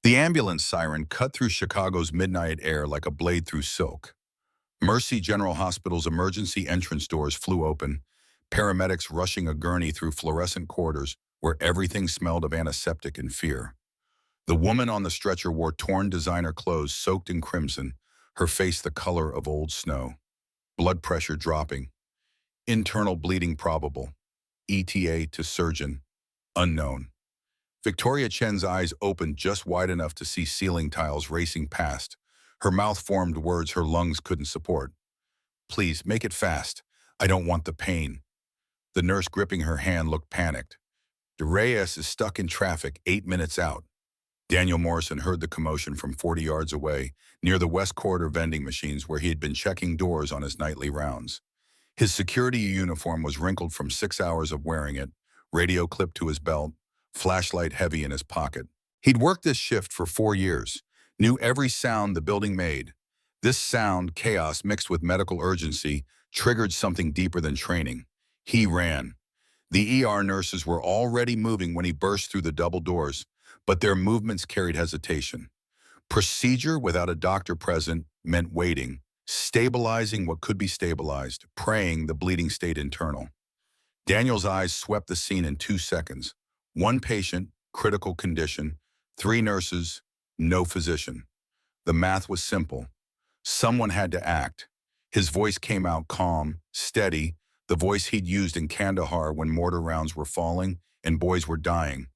The ambulance siren cut through Chicago's midnight air like a blade through silk. Mercy General Hospital's emergency entrance doors flew open, paramedics rushing a gurney through fluorescent corridors where everything smelled of antiseptic and fear. The woman on the stretcher wore torn designer clothes soaked in crimson, her face the color of old snow. Blood pressure dropping. Internal bleeding probable. ETA to surgeon. Unknown. Victoria Chen's eyes opened just wide enough to see ceiling tiles racing past. Her mouth formed words her lungs couldn't support. Please, make it fast. I don't want the pain. The nurse gripping her hand looked panicked. De Reyes is stuck in traffic 8 minutes out. Daniel Morrison heard the commotion from 40 yards away, near the West Corridor vending machines where he had been checking doors on his nightly rounds. His security uniform was wrinkled from 6 hours of wearing it, radio clipped to his belt, flashlight heavy in his pocket. He'd worked this shift for 4 years, knew every sound the building made. This sound, chaos mixed with medical urgency, triggered something deeper than training. He ran. The ER nurses were already moving when he burst through the double doors, but their movements carried hesitation. Procedure without a doctor present meant waiting, stabilizing what could be stabilized, praying the bleeding stayed internal. Daniel's eyes swept the scene in 2 seconds. 1 patient, critical condition, 3 nurses, no physician. The math was simple. Someone had to act. His voice came out calm, steady, the voice he'd used in Kandahar when mortar rounds were falling and boys were dying.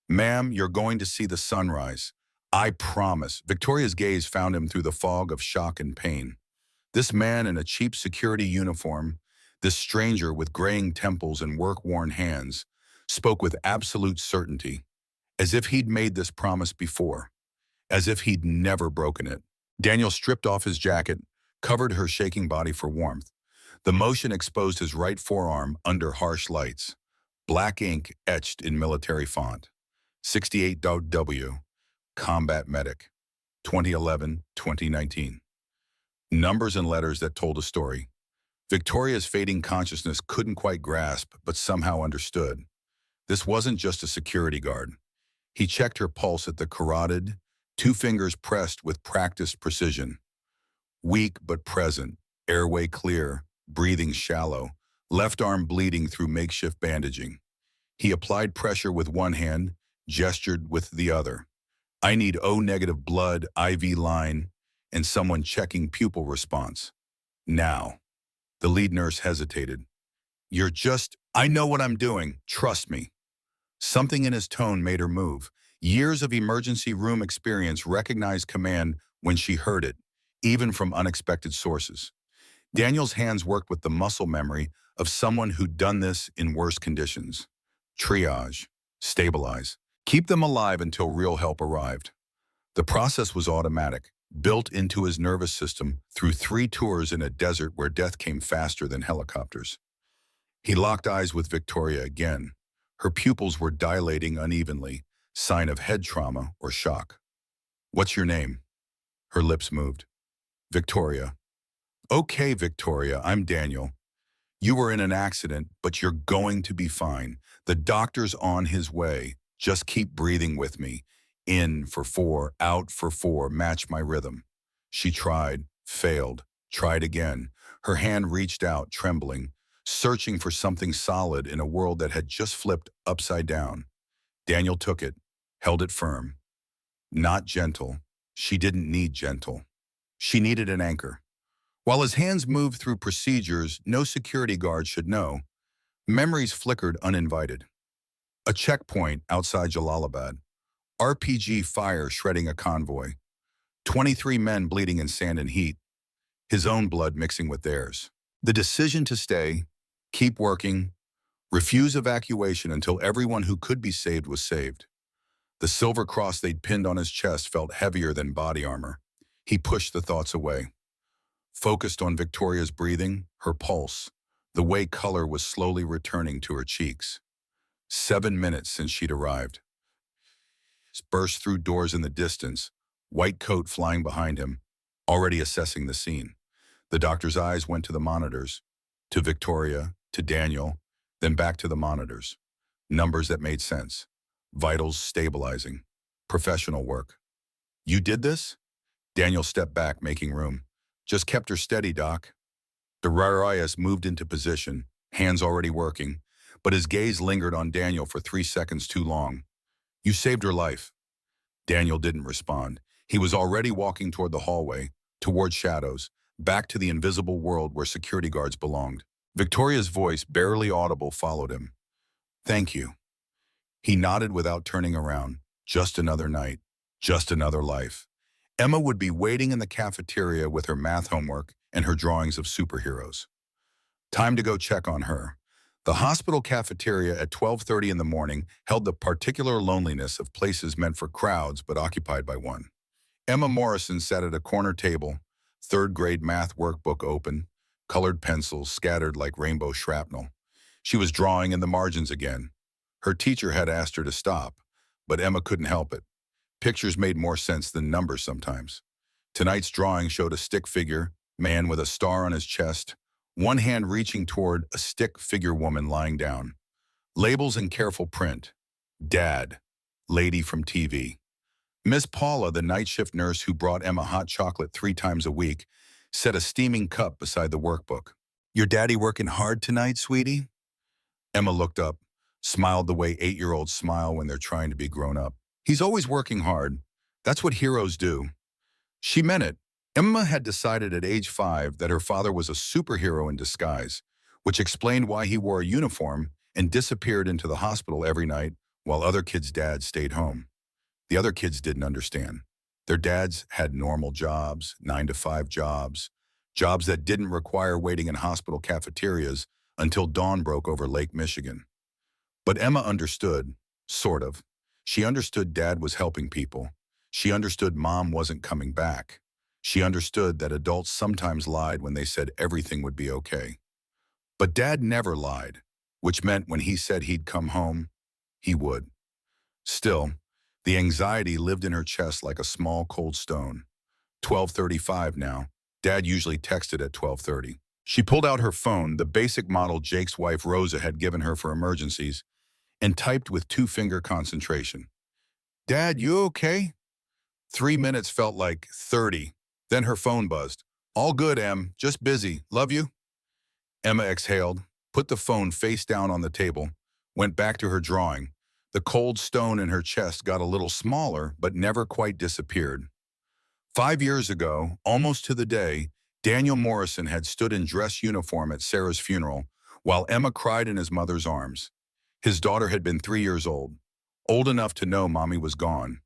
Ma'am, you're going to see the sunrise. I promise. Victoria's gaze found him through the fog of shock and pain. This man in a cheap security uniform, this stranger with graying temples and work-worn hands, spoke with absolute certainty, as if he'd made this promise before, as if he'd never broken it. Daniel stripped off his jacket, covered her shaking body for warmth. The motion exposed his right forearm under harsh lights. Black ink etched in military font. 68W, Combat Medic, 2011-2019. Numbers and letters that told a story. Victoria's fading consciousness couldn't quite grasp, but somehow understood. This wasn't just a security guard. He checked her pulse at the carotid, 2 fingers pressed with practiced precision. Weak but present, airway clear, breathing shallow, left arm bleeding through makeshift bandaging. He applied pressure with one hand, gestured with the other. I need O-negative blood, IV line, and someone checking pupil response. Now. The lead nurse hesitated. I know what I'm doing, trust me. Something in his tone made her move. Years of emergency room experience recognized command when she heard it, even from unexpected sources. Daniel's hands worked with the muscle memory of someone who'd done this in worse conditions. Triage, stabilize, keep them alive until real help arrived. The process was automatic, built into his nervous system through 3 tours in a desert where death came faster than helicopters. He locked eyes with Victoria again. Her pupils were dilating unevenly, sign of head trauma or shock. What's your name? Her lips moved. Victoria. Okay, Victoria, I'm Daniel. You were in an accident, but you're going to be fine. The doctor's on his way. Just keep breathing with me. In for 4, out for 4, match my rhythm. She tried, failed, tried again. Her hand reached out, trembling, searching for something solid in a world that had just flipped upside down. Daniel took it, held it firm. Not gentle. She didn't need gentle. She needed an anchor. While his hands moved through procedures no security guard should know, memories flickered uninvited. A checkpoint outside Jalalabad. RPG fire shredding a convoy. 23 men bleeding in sand and heat. His own blood mixing with theirs. The decision to stay, keep working, refuse evacuation until everyone who could be saved was saved. The silver cross they'd pinned on his chest felt heavier than body armor. He pushed the thoughts away. Focused on Victoria's breathing, her pulse, the way color was slowly returning to her cheeks. 7 minutes since she'd arrived. Burst through doors in the distance, white coat flying behind him, already assessing the scene. The doctor's eyes went to the monitors, to Victoria, to Daniel, then back to the monitors. Numbers that made sense. Vitals stabilizing. Professional work. You did this? Daniel stepped back, making room. Just kept her steady, Doc. Darius moved into position, hands already working, but his gaze lingered on Daniel for 3 seconds too long. You saved her life. Daniel didn't respond. He was already walking toward the hallway, toward shadows, back to the invisible world where security guards belonged. Victoria's voice, barely audible, followed him. Thank you. He nodded without turning around. Just another night. Just another life. Emma would be waiting in the cafeteria with her math homework and her drawings of superheroes. Time to go check on her. The hospital cafeteria at 12:30 in the morning held the particular loneliness of places meant for crowds but occupied by one. Emma Morrison sat at a corner table, third-grade math workbook open, colored pencils scattered like rainbow shrapnel. She was drawing in the margins again. Her teacher had asked her to stop, but Emma couldn't help it. Pictures made more sense than numbers sometimes. Tonight's drawing showed a stick figure, man with a star on his chest, one hand reaching toward a stick figure woman lying down. Labels in careful print. Dad, lady from TV. Miss Paula, the night shift nurse who brought Emma hot chocolate 3 times a week, set a steaming cup beside the workbook. Your daddy working hard tonight, sweetie? Emma looked up, smiled the way 8-year-olds smile when they're trying to be grown up. He's always working hard. That's what heroes do. She meant it. Emma had decided at age 5 that her father was a superhero in disguise, which explained why he wore a uniform and disappeared into the hospital every night while other kids' dads stayed home. The other kids didn't understand. Their dads had normal jobs, 9-to-5 jobs, jobs that didn't require waiting in hospital cafeterias until dawn broke over Lake Michigan. But Emma understood, sort of. She understood Dad was helping people. She understood Mom wasn't coming back. She understood that adults sometimes lied when they said everything would be okay. But Dad never lied, which meant when he said he'd come home, he would. Still, the anxiety lived in her chest like a small cold stone. 12:35 now. Dad usually texted at 12:30. She pulled out her phone, the basic model Jake's wife Rosa had given her for emergencies, and typed with 2-finger concentration. Dad, you okay? 3 minutes felt like 30. Then her phone buzzed. All good, Em. Just busy. Love you. Emma exhaled, put the phone face down on the table, went back to her drawing. The cold stone in her chest got a little smaller, but never quite disappeared. 5 years ago, almost to the day, Daniel Morrison had stood in dress uniform at Sarah's funeral, while Emma cried in his mother's arms. His daughter had been 3 years old enough to know Mommy was gone,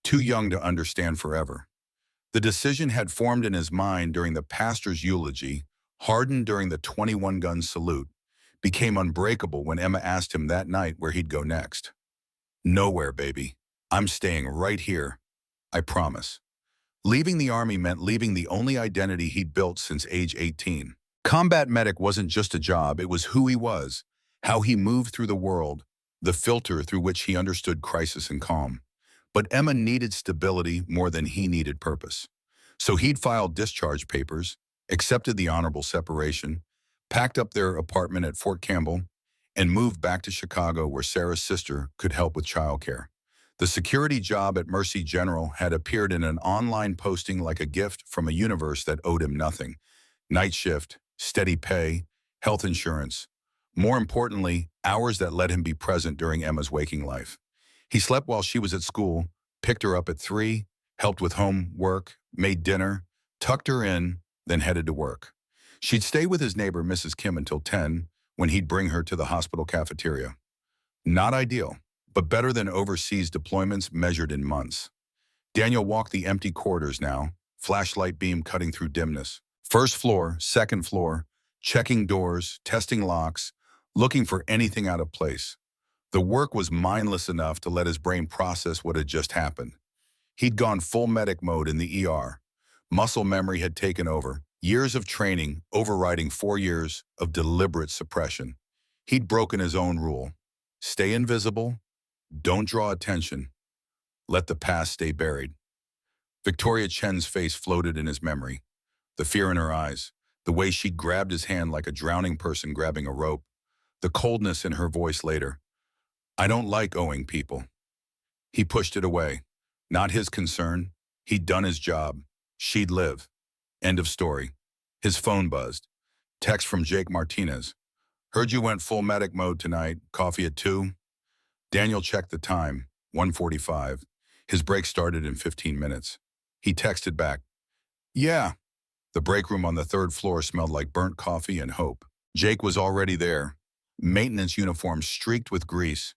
too young to understand forever. The decision had formed in his mind during the pastor's eulogy, hardened during the 21-gun salute, became unbreakable when Emma asked him that night where he'd go next. Nowhere, baby. I'm staying right here. I promise. Leaving the Army meant leaving the only identity he'd built since age 18. Combat medic wasn't just a job, it was who he was, how he moved through the world, the filter through which he understood crisis and calm. But Emma needed stability more than he needed purpose. So he'd filed discharge papers, accepted the honorable separation, packed up their apartment at Fort Campbell, and moved back to Chicago where Sarah's sister could help with childcare. The security job at Mercy General had appeared in an online posting like a gift from a universe that owed him nothing. Night shift, steady pay, health insurance. More importantly, hours that let him be present during Emma's waking life. He slept while she was at school, picked her up at 3, helped with homework, made dinner, tucked her in, then headed to work. She'd stay with his neighbor, Mrs. Kim, until 10, when he'd bring her to the hospital cafeteria. Not ideal, but better than overseas deployments measured in months. Daniel walked the empty corridors now, flashlight beam cutting through dimness. First floor, second floor, checking doors, testing locks, looking for anything out of place. The work was mindless enough to let his brain process what had just happened. He'd gone full medic mode in the ER. Muscle memory had taken over, years of training overriding 4 years of deliberate suppression. He'd broken his own rule. Stay invisible, don't draw attention, let the past stay buried. Victoria Chen's face floated in his memory. The fear in her eyes, the way she grabbed his hand like a drowning person grabbing a rope, the coldness in her voice later. I don't like owing people. He pushed it away. Not his concern, He'd done his job. She'd live. End of story. His phone buzzed. Text from Jake Martinez. Heard you went full medic mode tonight. Coffee at 2? Daniel checked the time. 1:45. His break started in 15 minutes. He texted back. Yeah. The break room on the third floor smelled like burnt coffee and hope. Jake was already there. Maintenance uniform streaked with grease.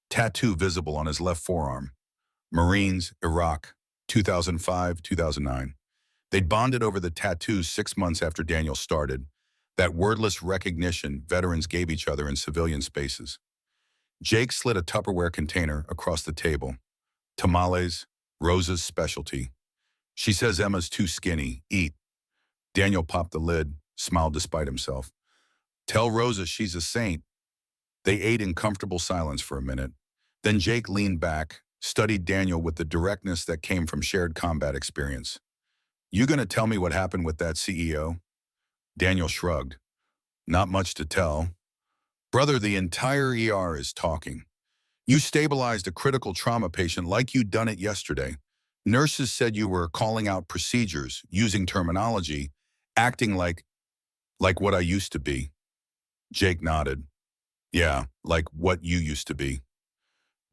Tattoo visible on his left forearm. Marines, Iraq, 2005, 2009. They'd bonded over the tattoos 6 months after Daniel started. That wordless recognition veterans gave each other in civilian spaces. Jake slid a Tupperware container across the table. Tamales, Rosa's specialty. She says Emma's too skinny. Eat. Daniel popped the lid, smiled despite himself. Tell Rosa she's a saint. They ate in comfortable silence for a minute. Then Jake leaned back, studied Daniel with the directness that came from shared combat experience. You gonna tell me what happened with that CEO? Daniel shrugged. Not much to tell. Brother, the entire ER is talking. You stabilized a critical trauma patient like you'd done it yesterday. Nurses said you were calling out procedures, using terminology, acting like what I used to be. Jake nodded. Yeah, like what you used to be.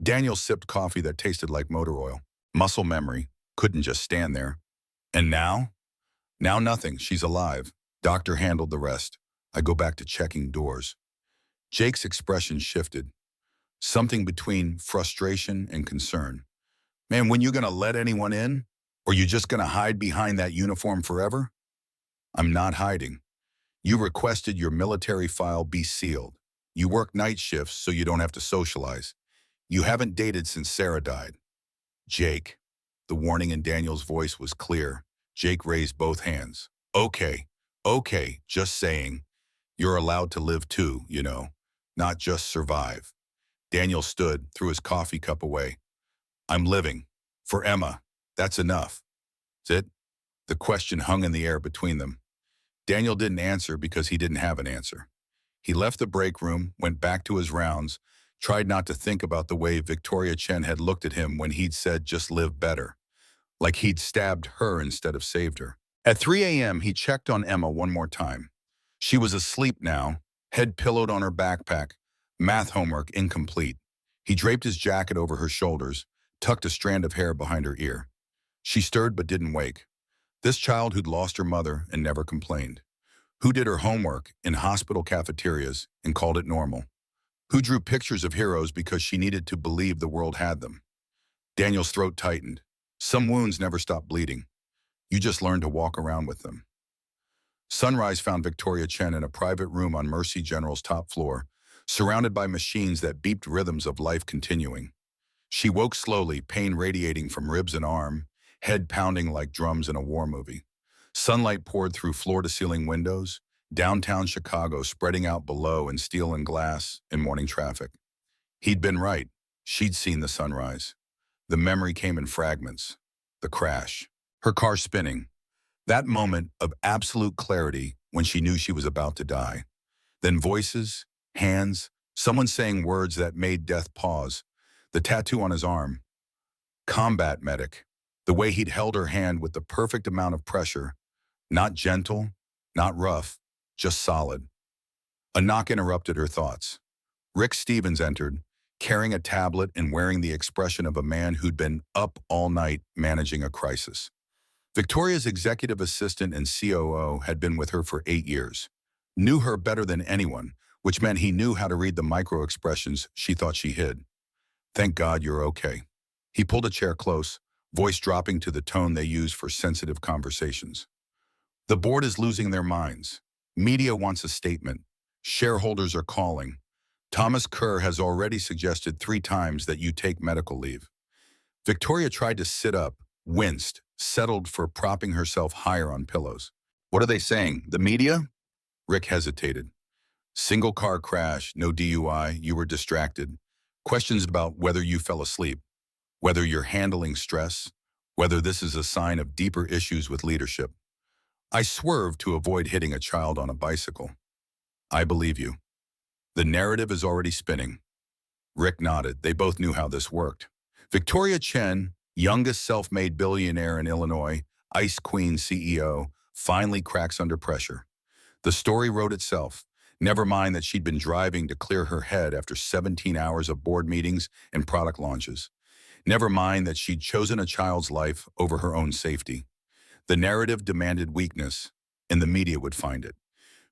Daniel sipped coffee that tasted like motor oil. Muscle memory. Couldn't just stand there. And now? Now nothing. She's alive. Doctor handled the rest. I go back to checking doors. Jake's expression shifted. Something between frustration and concern. Man, when you gonna let anyone in? Or you just gonna hide behind that uniform forever? I'm not hiding. You requested your military file be sealed. You work night shifts so you don't have to socialize. You haven't dated since Sarah died. Jake. The warning in Daniel's voice was clear. Jake raised both hands. Okay, just saying. You're allowed to live too, you know, not just survive. Daniel stood, threw his coffee cup away. I'm living. For Emma. That's enough. Is it? The question hung in the air between them. Daniel didn't answer because he didn't have an answer. He left the break room, went back to his rounds, tried not to think about the way Victoria Chen had looked at him when he'd said just live better. Like he'd stabbed her instead of saved her. At 3 a.m., he checked on Emma one more time. She was asleep now, head pillowed on her backpack, math homework incomplete. He draped his jacket over her shoulders, tucked a strand of hair behind her ear. She stirred but didn't wake. This child who'd lost her mother and never complained. Who did her homework in hospital cafeterias and called it normal. Who drew pictures of heroes because she needed to believe the world had them. Daniel's throat tightened. Some wounds never stop bleeding. You just learn to walk around with them. Sunrise found Victoria Chen in a private room on Mercy General's top floor, surrounded by machines that beeped rhythms of life continuing. She woke slowly, pain radiating from ribs and arm, head pounding like drums in a war movie. Sunlight poured through floor-to-ceiling windows, downtown Chicago spreading out below in steel and glass in morning traffic. He'd been right. She'd seen the sunrise. The memory came in fragments. The crash. Her car spinning. That moment of absolute clarity when she knew she was about to die. Then voices, hands, someone saying words that made death pause. The tattoo on his arm. Combat medic. The way he'd held her hand with the perfect amount of pressure. Not gentle, not rough, just solid. A knock interrupted her thoughts. Rick Stevens entered, carrying a tablet and wearing the expression of a man who'd been up all night managing a crisis. Victoria's executive assistant and COO had been with her for 8 years. Knew her better than anyone, which meant he knew how to read the micro-expressions she thought she hid. Thank God you're okay. He pulled a chair close, voice dropping to the tone they use for sensitive conversations. The board is losing their minds. Media wants a statement. Shareholders are calling. Thomas Kerr has already suggested 3 times that you take medical leave. Victoria tried to sit up, winced, settled for propping herself higher on pillows. What are they saying? The media? Rick hesitated. Single car crash, no DUI, you were distracted. Questions about whether you fell asleep, whether you're handling stress, whether this is a sign of deeper issues with leadership. I swerved to avoid hitting a child on a bicycle. I believe you. The narrative is already spinning. Rick nodded. They both knew how this worked. Victoria Chen, Youngest self-made billionaire in Illinois, Ice Queen CEO, finally cracks under pressure. The story wrote itself. Never mind that she'd been driving to clear her head after 17 hours of board meetings and product launches. Never mind that she'd chosen a child's life over her own safety. The narrative demanded weakness, and the media would find it.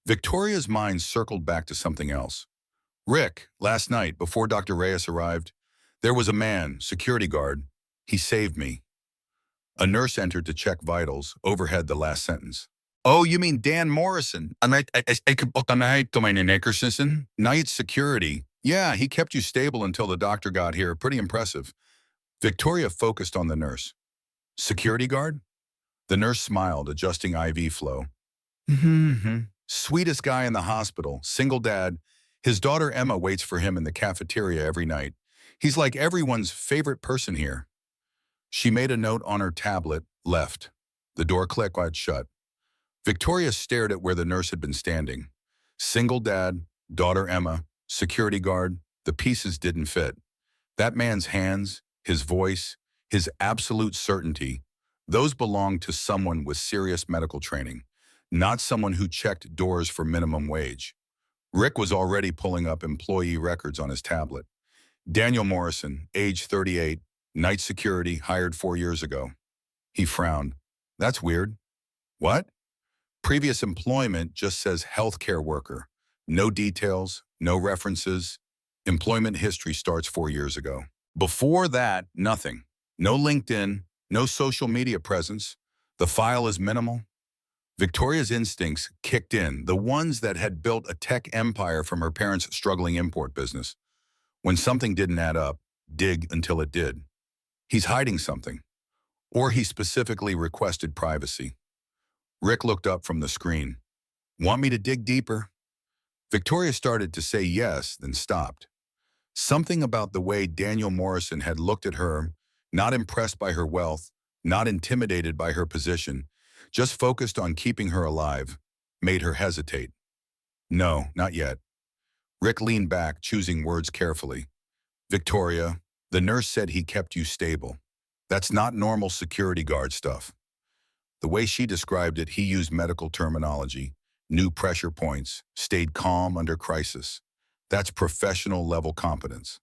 Victoria's mind circled back to something else. Rick, last night, before Dr. Reyes arrived, there was a man, security guard. He saved me. A nurse entered to check vitals, overhead the last sentence. Oh, you mean Dan Morrison? Night security. Yeah, he kept you stable until the doctor got here. Pretty impressive. Victoria focused on the nurse. Security guard? The nurse smiled, adjusting IV flow. Sweetest guy in the hospital, single dad. His daughter Emma waits for him in the cafeteria every night. He's like everyone's favorite person here. She made a note on her tablet, left. The door clicked shut. Victoria stared at where the nurse had been standing. Single dad, daughter Emma, security guard, the pieces didn't fit. That man's hands, his voice, his absolute certainty, those belonged to someone with serious medical training, not someone who checked doors for minimum wage. Rick was already pulling up employee records on his tablet. Daniel Morrison, age 38, night security, hired 4 years ago. He frowned. That's weird. What? Previous employment just says healthcare worker. No details, no references. Employment history starts 4 years ago. Before that, nothing. No LinkedIn, no social media presence. The file is minimal. Victoria's instincts kicked in, the ones that had built a tech empire from her parents' struggling import business. When something didn't add up, dig until it did. He's hiding something. Or he specifically requested privacy. Rick looked up from the screen. Want me to dig deeper? Victoria started to say yes, then stopped. Something about the way Daniel Morrison had looked at her, not impressed by her wealth, not intimidated by her position, just focused on keeping her alive, made her hesitate. No, not yet. Rick leaned back, choosing words carefully. Victoria, the nurse said he kept you stable. That's not normal security guard stuff. The way she described it, he used medical terminology, knew pressure points, stayed calm under crisis. That's professional level competence.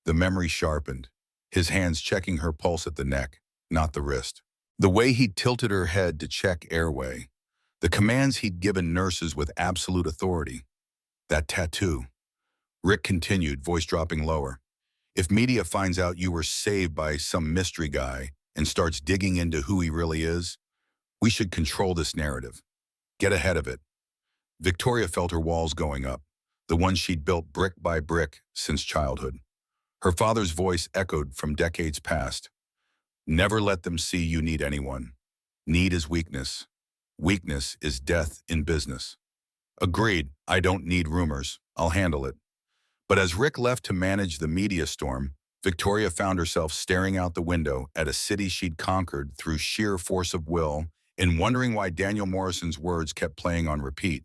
The memory sharpened, his hands checking her pulse at the neck, not the wrist. The way he tilted her head to check airway. The commands he'd given nurses with absolute authority. That tattoo. Rick continued, voice dropping lower. If media finds out you were saved by some mystery guy and starts digging into who he really is, we should control this narrative. Get ahead of it. Victoria felt her walls going up, the ones she'd built brick by brick since childhood. Her father's voice echoed from decades past. Never let them see you need anyone. Need is weakness. Weakness is death in business. Agreed, I don't need rumors. I'll handle it. But as Rick left to manage the media storm, Victoria found herself staring out the window at a city she'd conquered through sheer force of will and wondering why Daniel Morrison's words kept playing on repeat.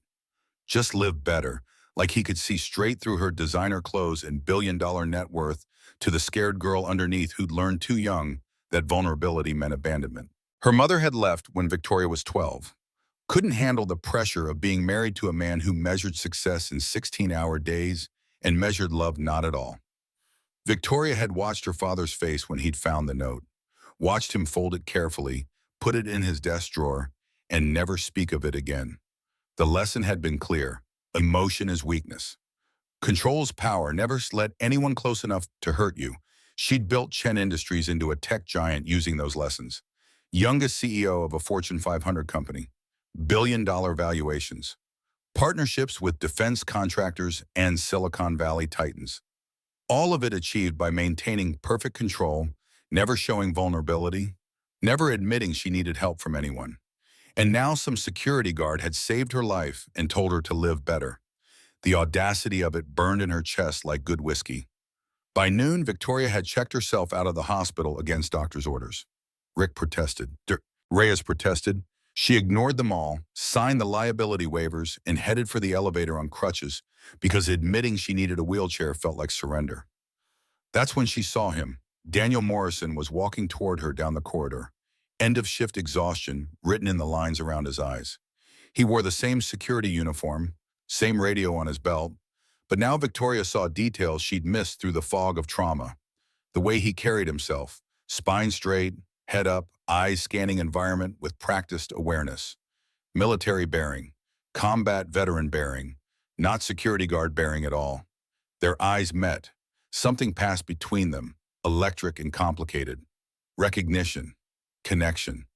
Just live better, like he could see straight through her designer clothes and billion-dollar net worth to the scared girl underneath who'd learned too young that vulnerability meant abandonment. Her mother had left when Victoria was 12. Couldn't handle the pressure of being married to a man who measured success in 16-hour days and measured love not at all. Victoria had watched her father's face when he'd found the note, watched him fold it carefully, put it in his desk drawer, and never speak of it again. The lesson had been clear. Emotion is weakness. Control is power. Never let anyone close enough to hurt you. She'd built Chen Industries into a tech giant using those lessons. Youngest CEO of a Fortune 500 company. Billion-dollar valuations. Partnerships with defense contractors and Silicon Valley titans. All of it achieved by maintaining perfect control, never showing vulnerability, never admitting she needed help from anyone. And now some security guard had saved her life and told her to live better. The audacity of it burned in her chest like good whiskey. By noon, Victoria had checked herself out of the hospital against doctor's orders. Rick protested. Reyes protested. She ignored them all, signed the liability waivers, and headed for the elevator on crutches because admitting she needed a wheelchair felt like surrender. That's when she saw him, Daniel Morrison was walking toward her down the corridor. End of shift exhaustion written in the lines around his eyes. He wore the same security uniform, same radio on his belt, but now Victoria saw details she'd missed through the fog of trauma. The way he carried himself, spine straight, head up, eyes scanning environment with practiced awareness. Military bearing, combat veteran bearing, not security guard bearing at all. Their eyes met. Something passed between them, electric and complicated. Recognition, connection,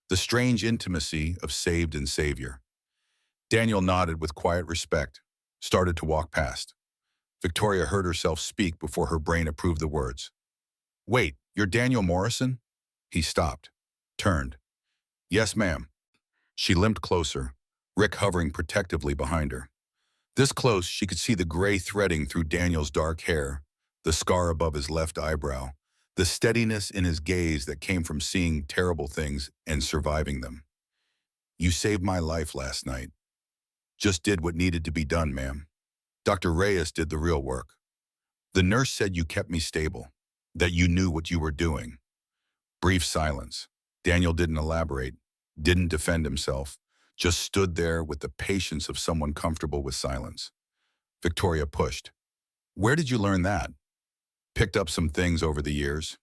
the strange intimacy of saved and savior. Daniel nodded with quiet respect, started to walk past. Victoria heard herself speak before her brain approved the words. Wait, you're Daniel Morrison? He stopped, turned. Yes, ma'am. She limped closer, Rick hovering protectively behind her. This close, she could see the gray threading through Daniel's dark hair, the scar above his left eyebrow, the steadiness in his gaze that came from seeing terrible things and surviving them. You saved my life last night. Just did what needed to be done, ma'am. Dr. Reyes did the real work. The nurse said you kept me stable, that you knew what you were doing. Brief silence. Daniel didn't elaborate, didn't defend himself, just stood there with the patience of someone comfortable with silence. Victoria pushed. Where did you learn that? Picked up some things over the years.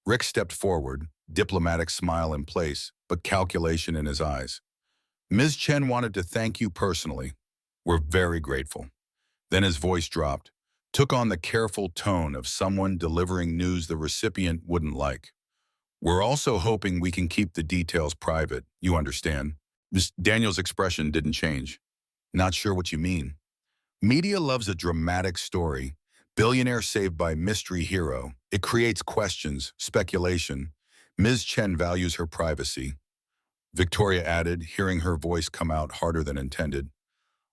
Rick stepped forward, diplomatic smile in place, but calculation in his eyes. Ms. Chen wanted to thank you personally. We're very grateful. Then his voice dropped, took on the careful tone of someone delivering news the recipient wouldn't like. We're also hoping we can keep the details private, you understand. Daniel's expression didn't change. Not sure what you mean. Media loves a dramatic story. Billionaire saved by mystery hero. It creates questions, speculation. Ms. Chen values her privacy. Victoria added, hearing her voice come out harder than intended.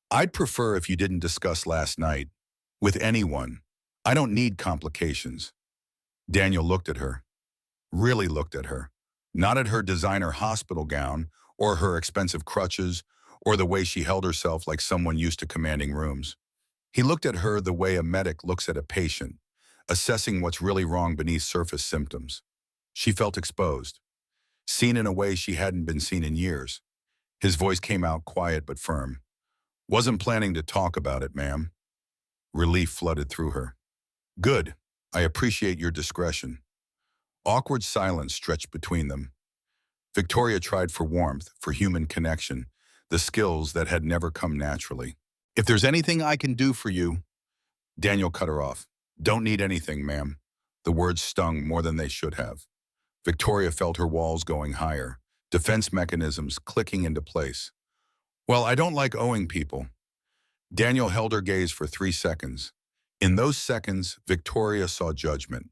I'd prefer if you didn't discuss last night. With anyone. I don't need complications. Daniel looked at her. Really looked at her. Not at her designer hospital gown, or her expensive crutches, or the way she held herself like someone used to commanding rooms. He looked at her the way a medic looks at a patient, assessing what's really wrong beneath surface symptoms. She felt exposed, seen in a way she hadn't been seen in years. His voice came out quiet but firm. Wasn't planning to talk about it, ma'am. Relief flooded through her. Good. I appreciate your discretion. Awkward silence stretched between them. Victoria tried for warmth, for human connection, the skills that had never come naturally. If there's anything I can do for you, Daniel cut her off. Don't need anything, ma'am. The words stung more than they should have. Victoria felt her walls going higher, defense mechanisms clicking into place. Well, I don't like owing people. Daniel held her gaze for 3 seconds. In those seconds, Victoria saw judgment.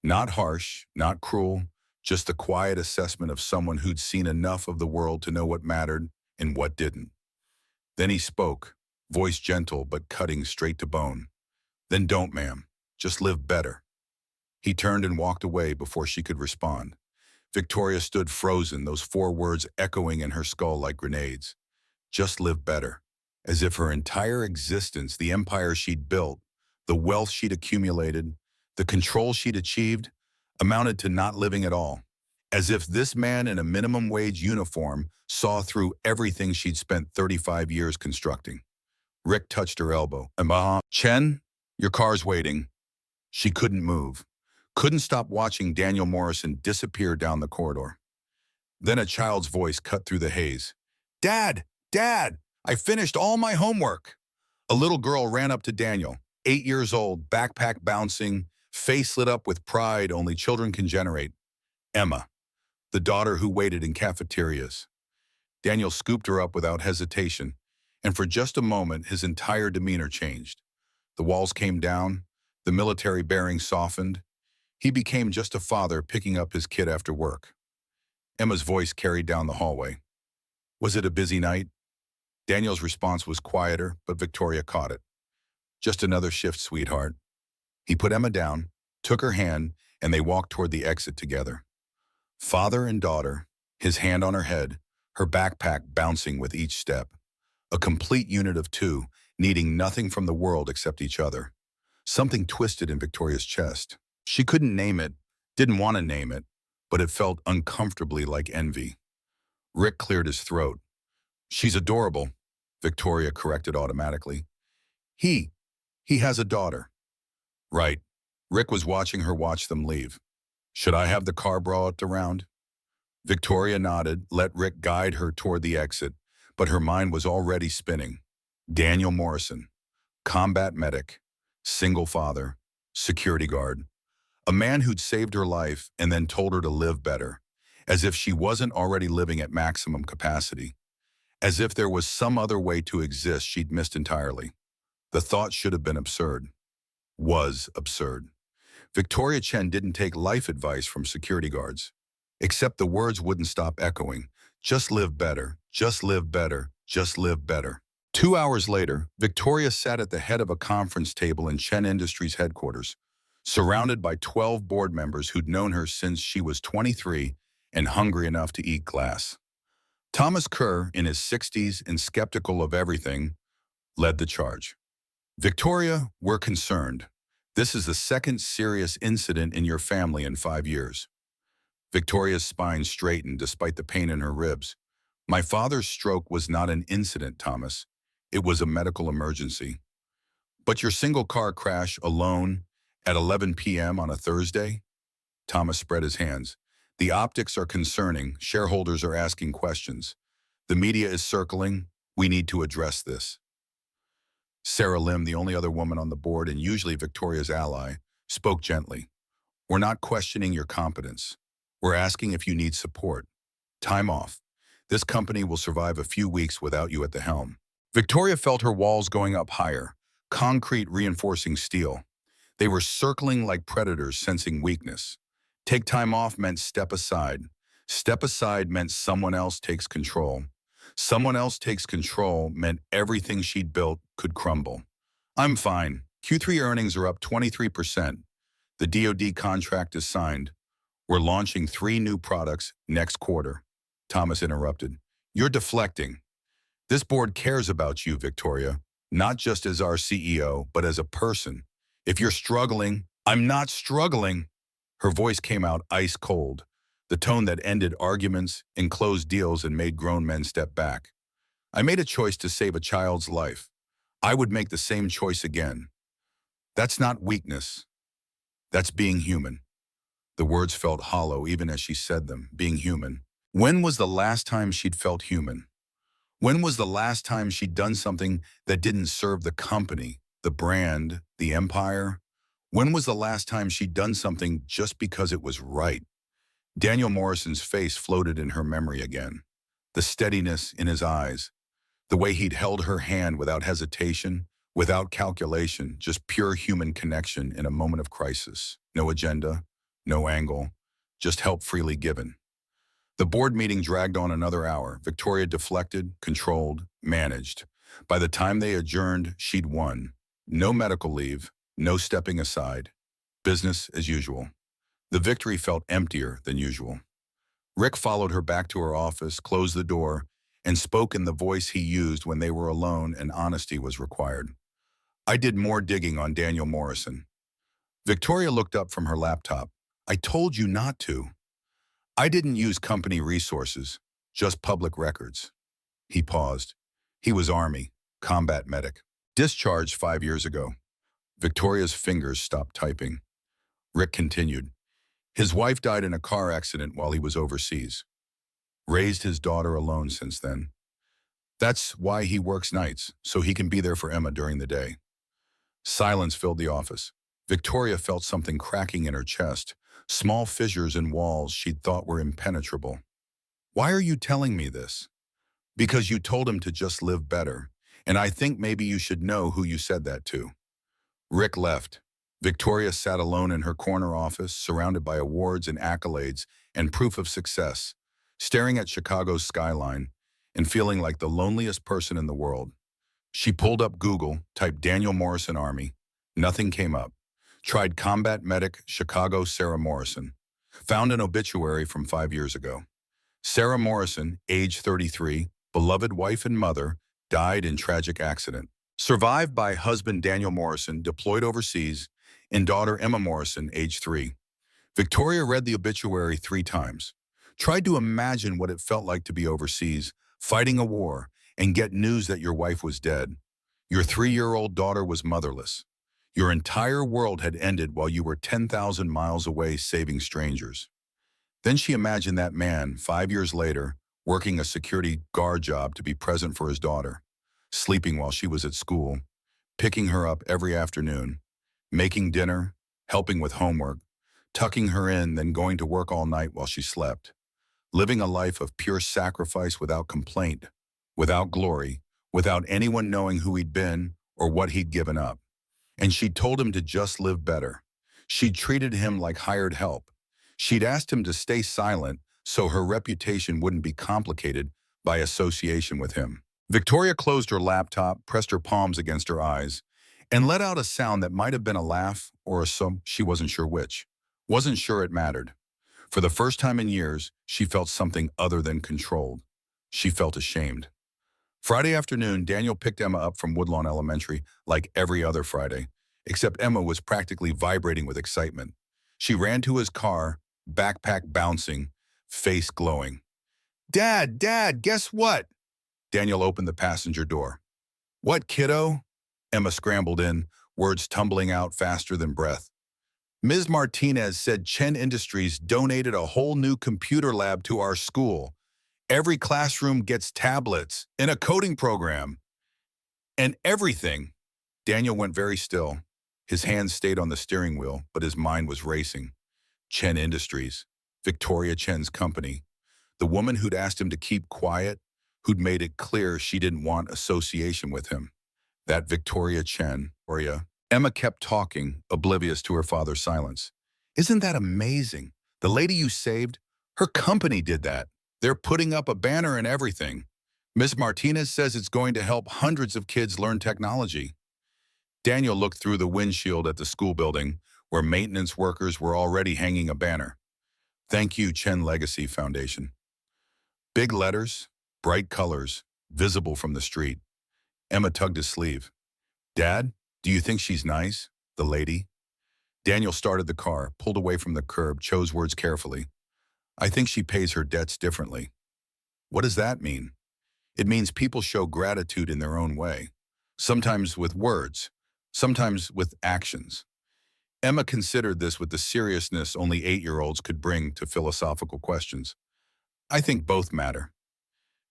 Not harsh, not cruel, just the quiet assessment of someone who'd seen enough of the world to know what mattered and what didn't. Then he spoke, voice gentle but cutting straight to bone. Then don't, ma'am. Just live better. He turned and walked away before she could respond. Victoria stood frozen, those 4 words echoing in her skull like grenades. Just live better. As if her entire existence, the empire she'd built, the wealth she'd accumulated, the control she'd achieved, amounted to not living at all. As if this man in a minimum wage uniform saw through everything she'd spent 35 years constructing. Rick touched her elbow. Chen, your car's waiting. She couldn't move. Couldn't stop watching Daniel Morrison disappear down the corridor. Then a child's voice cut through the haze. Dad! Dad! I finished all my homework! A little girl ran up to Daniel, 8 years old, backpack bouncing, face lit up with pride only children can generate. Emma, the daughter who waited in cafeterias. Daniel scooped her up without hesitation, and for just a moment his entire demeanor changed. The walls came down, the military bearing softened. He became just a father picking up his kid after work. Emma's voice carried down the hallway. Was it a busy night? Daniel's response was quieter, but Victoria caught it. Just another shift, sweetheart. He put Emma down, took her hand, and they walked toward the exit together. Father and daughter, his hand on her head, her backpack bouncing with each step. A complete unit of 2, needing nothing from the world except each other. Something twisted in Victoria's chest. She couldn't name it, didn't want to name it, but it felt uncomfortably like envy. Rick cleared his throat. She's adorable, Victoria corrected automatically. He, he has a daughter. Right. Rick was watching her watch them leave. Should I have the car brought around? Victoria nodded, let Rick guide her toward the exit, but her mind was already spinning. Daniel Morrison, combat medic, single father, security guard. A man who'd saved her life and then told her to live better, as if she wasn't already living at maximum capacity, as if there was some other way to exist she'd missed entirely. The thought should have been absurd. Was absurd. Victoria Chen didn't take life advice from security guards. Except the words wouldn't stop echoing. Just live better, just live better, just live better. 2 hours later, Victoria sat at the head of a conference table in Chen Industries headquarters, surrounded by 12 board members who'd known her since she was 23 and hungry enough to eat glass. Thomas Kerr, in his 60s and skeptical of everything, led the charge. Victoria, we're concerned. This is the second serious incident in your family in 5 years. Victoria's spine straightened despite the pain in her ribs. My father's stroke was not an incident, Thomas. It was a medical emergency. But your single car crash alone at 11 p.m. on a Thursday? Thomas spread his hands. The optics are concerning. Shareholders are asking questions. The media is circling. We need to address this. Sarah Lim, the only other woman on the board and usually Victoria's ally, spoke gently. We're not questioning your competence. We're asking if you need support. Time off. This company will survive a few weeks without you at the helm. Victoria felt her walls going up higher, concrete reinforcing steel. They were circling like predators sensing weakness. Take time off meant step aside. Step aside meant someone else takes control. Someone else takes control meant everything she'd built could crumble. I'm fine. Q3 earnings are up 23%. The DoD contract is signed. We're launching 3 new products next quarter. Thomas interrupted. You're deflecting. This board cares about you, Victoria, not just as our CEO, but as a person. If you're struggling, I'm not struggling. Her voice came out ice cold, the tone that ended arguments and closed deals and made grown men step back. I made a choice to save a child's life. I would make the same choice again. That's not weakness. That's being human. The words felt hollow even as she said them, being human. When was the last time she'd felt human? When was the last time she'd done something that didn't serve the company, the brand, the empire? When was the last time she'd done something just because it was right? Daniel Morrison's face floated in her memory again. The steadiness in his eyes, the way he'd held her hand without hesitation, without calculation, just pure human connection in a moment of crisis. No agenda, no angle, just help freely given. The board meeting dragged on another hour. Victoria deflected, controlled, managed. By the time they adjourned, she'd won. No medical leave, no stepping aside. Business as usual. The victory felt emptier than usual. Rick followed her back to her office, closed the door, and spoke in the voice he used when they were alone and honesty was required. I did more digging on Daniel Morrison. Victoria looked up from her laptop. I told you not to. I didn't use company resources, just public records. He paused. He was Army, combat medic. Discharged 5 years ago. Victoria's fingers stopped typing. Rick continued. His wife died in a car accident while he was overseas. Raised his daughter alone since then. That's why he works nights, so he can be there for Emma during the day. Silence filled the office. Victoria felt something cracking in her chest, small fissures in walls she'd thought were impenetrable. Why are you telling me this? Because you told him to just live better, and I think maybe you should know who you said that to. Rick left. Victoria sat alone in her corner office, surrounded by awards and accolades and proof of success, staring at Chicago's skyline and feeling like the loneliest person in the world. She pulled up Google, typed Daniel Morrison Army. Nothing came up. Tried combat medic Chicago Sarah Morrison. Found an obituary from 5 years ago. Sarah Morrison, age 33, beloved wife and mother, died in tragic accident. Survived by husband Daniel Morrison, deployed overseas, and daughter Emma Morrison, age 3. Victoria read the obituary 3 times. Tried to imagine what it felt like to be overseas, fighting a war, and get news that your wife was dead. Your 3-year-old daughter was motherless. Your entire world had ended while you were 10,000 miles away saving strangers. Then she imagined that man, 5 years later, working a security guard job to be present for his daughter, sleeping while she was at school, picking her up every afternoon, making dinner, helping with homework, tucking her in, then going to work all night while she slept, living a life of pure sacrifice without complaint, without glory, without anyone knowing who he'd been or what he'd given up. And she'd told him to just live better. She'd treated him like hired help. She'd asked him to stay silent so her reputation wouldn't be complicated by association with him. Victoria closed her laptop, pressed her palms against her eyes, and let out a sound that might have been a laugh or a sob. She wasn't sure which. Wasn't sure it mattered. For the first time in years, she felt something other than controlled. She felt ashamed. Friday afternoon, Daniel picked Emma up from Woodlawn Elementary like every other Friday, except Emma was practically vibrating with excitement. She ran to his car, backpack bouncing, face glowing. "Dad, Dad, guess what?" Daniel opened the passenger door. "What, kiddo?" Emma scrambled in, words tumbling out faster than breath. "Ms. Martinez said Chen Industries donated a whole new computer lab to our school. Every classroom gets tablets and a coding program. And everything." Daniel went very still. His hands stayed on the steering wheel, but his mind was racing. Chen Industries, Victoria Chen's company. The woman who'd asked him to keep quiet, who'd made it clear she didn't want association with him. That Victoria Chen, Emma kept talking, oblivious to her father's silence. "Isn't that amazing? The lady you saved, her company did that. They're putting up a banner and everything. Miss Martinez says it's going to help hundreds of kids learn technology." Daniel looked through the windshield at the school building, where maintenance workers were already hanging a banner. "Thank you, Chen Legacy Foundation." Big letters, bright colors, visible from the street. Emma tugged his sleeve. "Dad, do you think she's nice, the lady?" Daniel started the car, pulled away from the curb, chose words carefully. "I think she pays her debts differently." "What does that mean?" "It means people show gratitude in their own way. Sometimes with words, sometimes with actions." Emma considered this with the seriousness only 8-year-olds could bring to philosophical questions. "I think both matter."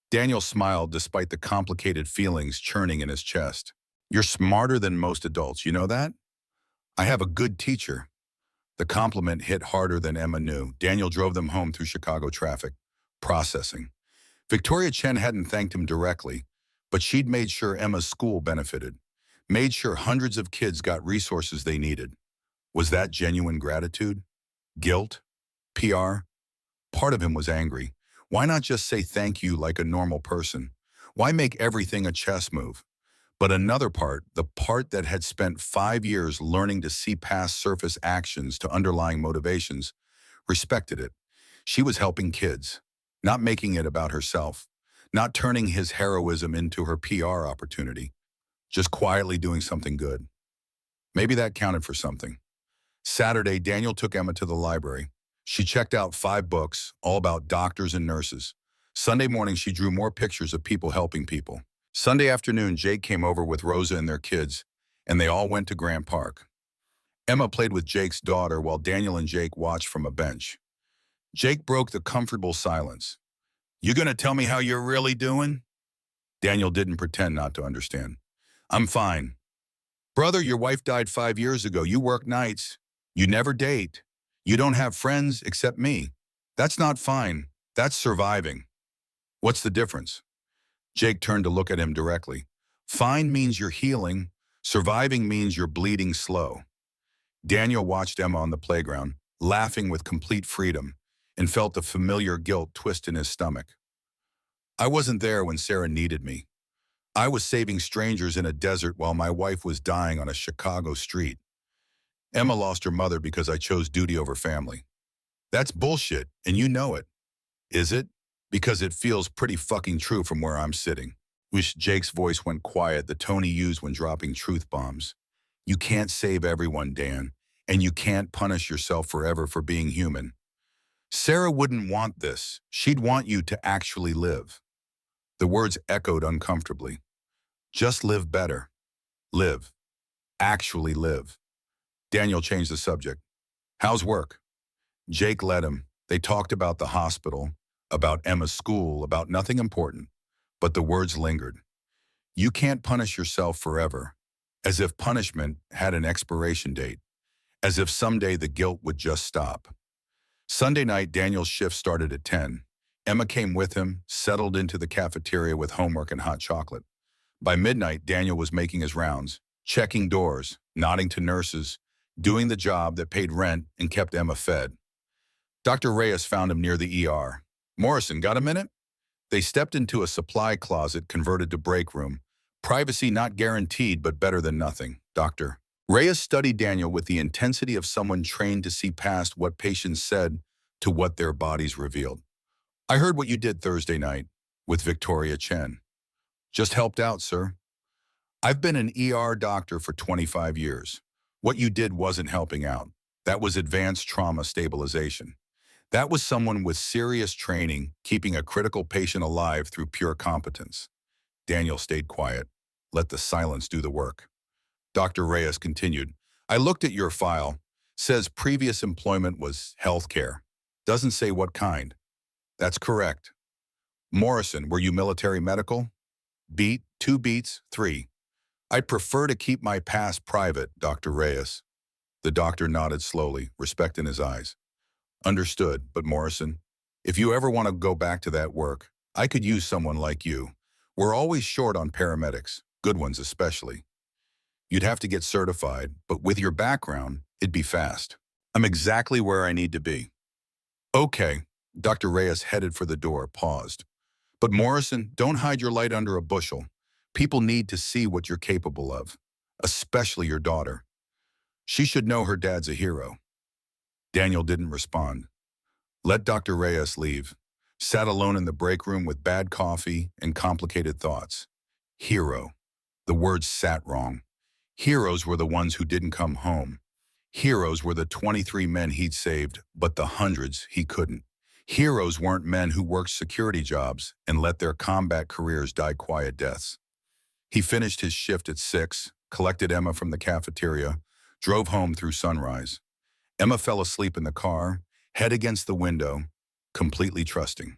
Daniel smiled despite the complicated feelings churning in his chest. "You're smarter than most adults, you know that?" "I have a good teacher." The compliment hit harder than Emma knew. Daniel drove them home through Chicago traffic. Processing. Victoria Chen hadn't thanked him directly, but she'd made sure Emma's school benefited. Made sure hundreds of kids got resources they needed. Was that genuine gratitude? Guilt? PR? Part of him was angry. Why not just say thank you like a normal person? Why make everything a chess move? But another part, the part that had spent 5 years learning to see past surface actions to underlying motivations, respected it. She was helping kids, not making it about herself, not turning his heroism into her PR opportunity, just quietly doing something good. Maybe that counted for something. Saturday, Daniel took Emma to the library. She checked out 5 books, all about doctors and nurses. Sunday morning, she drew more pictures of people helping people. Sunday afternoon, Jake came over with Rosa and their kids, and they all went to Grant Park. Emma played with Jake's daughter while Daniel and Jake watched from a bench. Jake broke the comfortable silence. "You gonna tell me how you're really doing?" Daniel didn't pretend not to understand. "I'm fine." "Brother, your wife died 5 years ago. You work nights. You never date. You don't have friends except me. That's not fine. That's surviving." "What's the difference?" Jake turned to look at him directly. "Fine means you're healing. Surviving means you're bleeding slow." Daniel watched Emma on the playground, laughing with complete freedom, and felt the familiar guilt twist in his stomach. "I wasn't there when Sarah needed me. I was saving strangers in a desert while my wife was dying on a Chicago street. Emma lost her mother because I chose duty over family." "That's bullshit, and you know it." "Is it? Because it feels pretty fucking true from where I'm sitting." Wish Jake's voice went quiet, the tone he used when dropping truth bombs. "You can't save everyone, Dan. And you can't punish yourself forever for being human. Sarah wouldn't want this. She'd want you to actually live. The words echoed uncomfortably. Just live better. Live. Actually live. Daniel changed the subject. How's work? Jake led him. They talked about the hospital, about Emma's school, about nothing important. But the words lingered. You can't punish yourself forever. As if punishment had an expiration date. As if someday the guilt would just stop. Sunday night, Daniel's shift started at 10. Emma came with him, settled into the cafeteria with homework and hot chocolate. By midnight, Daniel was making his rounds, checking doors, nodding to nurses, doing the job that paid rent and kept Emma fed. Dr. Reyes found him near the ER. Morrison, got a minute? They stepped into a supply closet converted to break room. Privacy not guaranteed, but better than nothing, Doctor. Reyes studied Daniel with the intensity of someone trained to see past what patients said to what their bodies revealed. I heard what you did Thursday night with Victoria Chen. Just helped out, sir. I've been an ER doctor for 25 years. What you did wasn't helping out. That was advanced trauma stabilization. That was someone with serious training, keeping a critical patient alive through pure competence. Daniel stayed quiet. Let the silence do the work. Dr. Reyes continued, I looked at your file. Says previous employment was healthcare. Doesn't say what kind. That's correct. Morrison, were you military medical? Beat, 2 beats, 3. I'd prefer to keep my past private, Dr. Reyes. The doctor nodded slowly, respect in his eyes. Understood, but Morrison, if you ever want to go back to that work, I could use someone like you. We're always short on paramedics, good ones especially. You'd have to get certified, but with your background, it'd be fast. I'm exactly where I need to be. Okay, Dr. Reyes headed for the door, paused. But Morrison, don't hide your light under a bushel. People need to see what you're capable of, especially your daughter. She should know her dad's a hero. Daniel didn't respond. Let Dr. Reyes leave. Sat alone in the break room with bad coffee and complicated thoughts. Hero. The words sat wrong. Heroes were the ones who didn't come home. Heroes were the 23 men he'd saved, but the hundreds he couldn't. Heroes weren't men who worked security jobs and let their combat careers die quiet deaths. He finished his shift at 6, collected Emma from the cafeteria, drove home through sunrise. Emma fell asleep in the car, head against the window, completely trusting.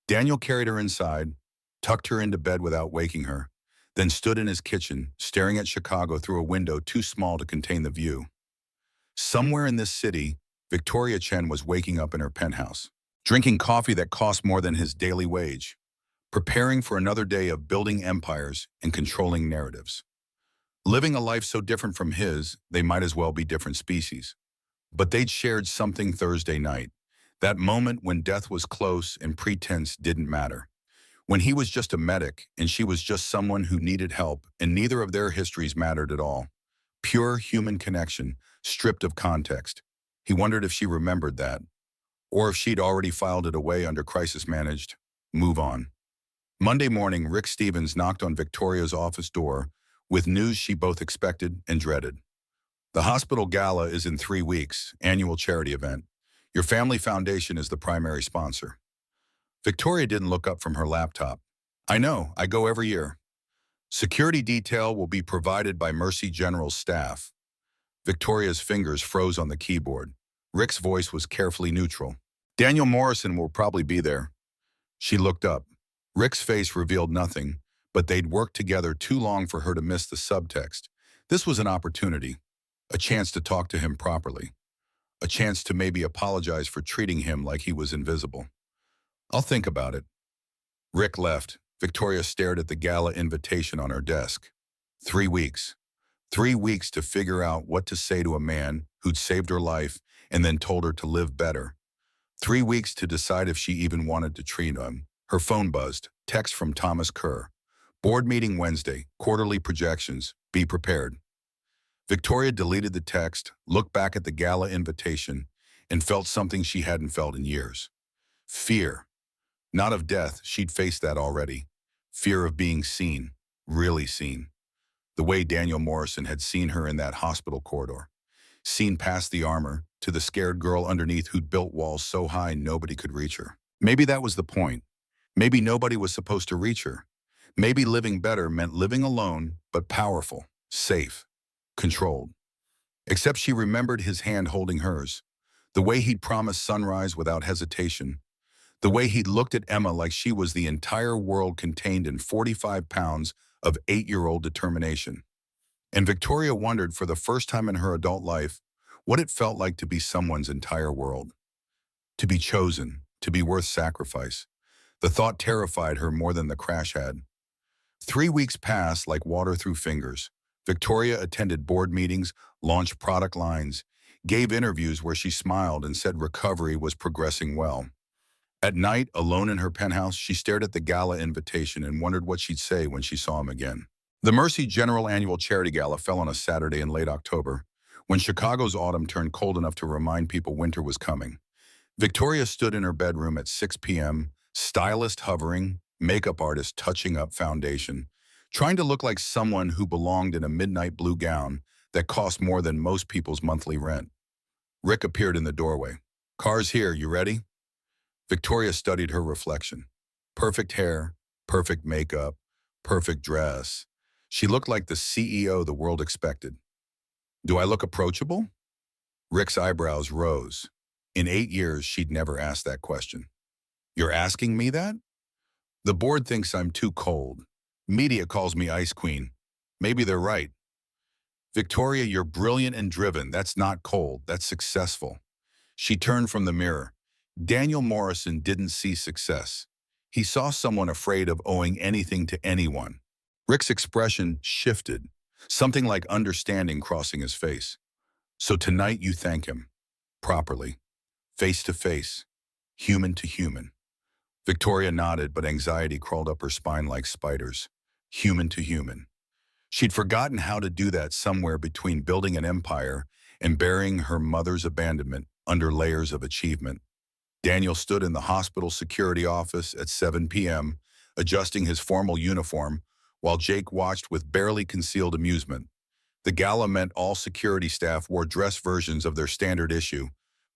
Daniel carried her inside, tucked her into bed without waking her, then stood in his kitchen, staring at Chicago through a window too small to contain the view. Somewhere in this city, Victoria Chen was waking up in her penthouse, drinking coffee that cost more than his daily wage, preparing for another day of building empires and controlling narratives. Living a life so different from his, they might as well be different species. But they'd shared something Thursday night, that moment when death was close and pretense didn't matter. When he was just a medic and she was just someone who needed help, and neither of their histories mattered at all. Pure human connection, stripped of context. He wondered if she remembered that, or if she'd already filed it away under crisis managed. Move on. Monday morning, Rick Stevens knocked on Victoria's office door with news she both expected and dreaded. The hospital gala is in 3 weeks, annual charity event. Your family foundation is the primary sponsor. Victoria didn't look up from her laptop. I know, I go every year. Security detail will be provided by Mercy General's staff. Victoria's fingers froze on the keyboard. Rick's voice was carefully neutral. Daniel Morrison will probably be there. She looked up. Rick's face revealed nothing, but they'd worked together too long for her to miss the subtext. This was an opportunity, a chance to talk to him properly, a chance to maybe apologize for treating him like he was invisible. I'll think about it. Rick left. Victoria stared at the gala invitation on her desk. 3 weeks. 3 weeks to figure out what to say to a man who'd saved her life and then told her to live better. 3 weeks to decide if she even wanted to treat him. Her phone buzzed. Text from Thomas Kerr. Board meeting Wednesday. Quarterly projections. Be prepared. Victoria deleted the text, looked back at the gala invitation, and felt something she hadn't felt in years. Fear. Not of death, she'd faced that already. Fear of being seen, really seen. The way Daniel Morrison had seen her in that hospital corridor. seen past the armor, to the scared girl underneath who'd built walls so high nobody could reach her. Maybe that was the point. Maybe nobody was supposed to reach her. Maybe living better meant living alone, but powerful, safe, controlled. Except she remembered his hand holding hers, the way he'd promised sunrise without hesitation, the way he'd looked at Emma like she was the entire world contained in 45 pounds of 8-year-old determination. And Victoria wondered for the first time in her adult life what it felt like to be someone's entire world, to be chosen, to be worth sacrifice. The thought terrified her more than the crash had. 3 weeks passed like water through fingers. Victoria attended board meetings, launched product lines, gave interviews where she smiled and said recovery was progressing well. At night, alone in her penthouse, she stared at the gala invitation and wondered what she'd say when she saw him again. The Mercy General Annual Charity Gala fell on a Saturday in late October, when Chicago's autumn turned cold enough to remind people winter was coming. Victoria stood in her bedroom at 6 p.m., stylist hovering, makeup artist touching up foundation, trying to look like someone who belonged in a midnight blue gown that cost more than most people's monthly rent. Rick appeared in the doorway. "Car's here, you ready?" Victoria studied her reflection. Perfect hair, perfect makeup, perfect dress. She looked like the CEO the world expected. "Do I look approachable?" Rick's eyebrows rose. In 8 years, she'd never asked that question. "You're asking me that?" "The board thinks I'm too cold. Media calls me Ice Queen. Maybe they're right." "Victoria, you're brilliant and driven. That's not cold. That's successful." She turned from the mirror. Daniel Morrison didn't see success. He saw someone afraid of owing anything to anyone. Rick's expression shifted, something like understanding crossing his face. "So tonight you thank him. Properly. Face to face. Human to human." Victoria nodded, but anxiety crawled up her spine like spiders. Human to human. She'd forgotten how to do that somewhere between building an empire and burying her mother's abandonment under layers of achievement. Daniel stood in the hospital security office at 7 p.m., adjusting his formal uniform, while Jake watched with barely concealed amusement. The gala meant all security staff wore dress versions of their standard issue,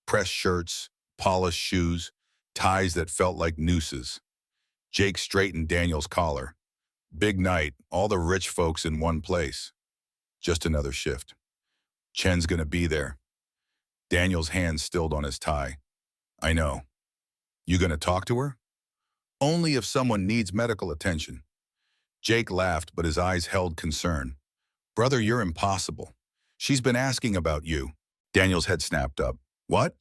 pressed shirts, polished shoes, ties that felt like nooses. Jake straightened Daniel's collar. "Big night, all the rich folks in one place." "Just another shift." "Chen's gonna be there." Daniel's hand stilled on his tie. "I know." "You gonna talk to her?" "Only if someone needs medical attention." Jake laughed, but his eyes held concern. "Brother, you're impossible. She's been asking about you." Daniel's head snapped up. "What?"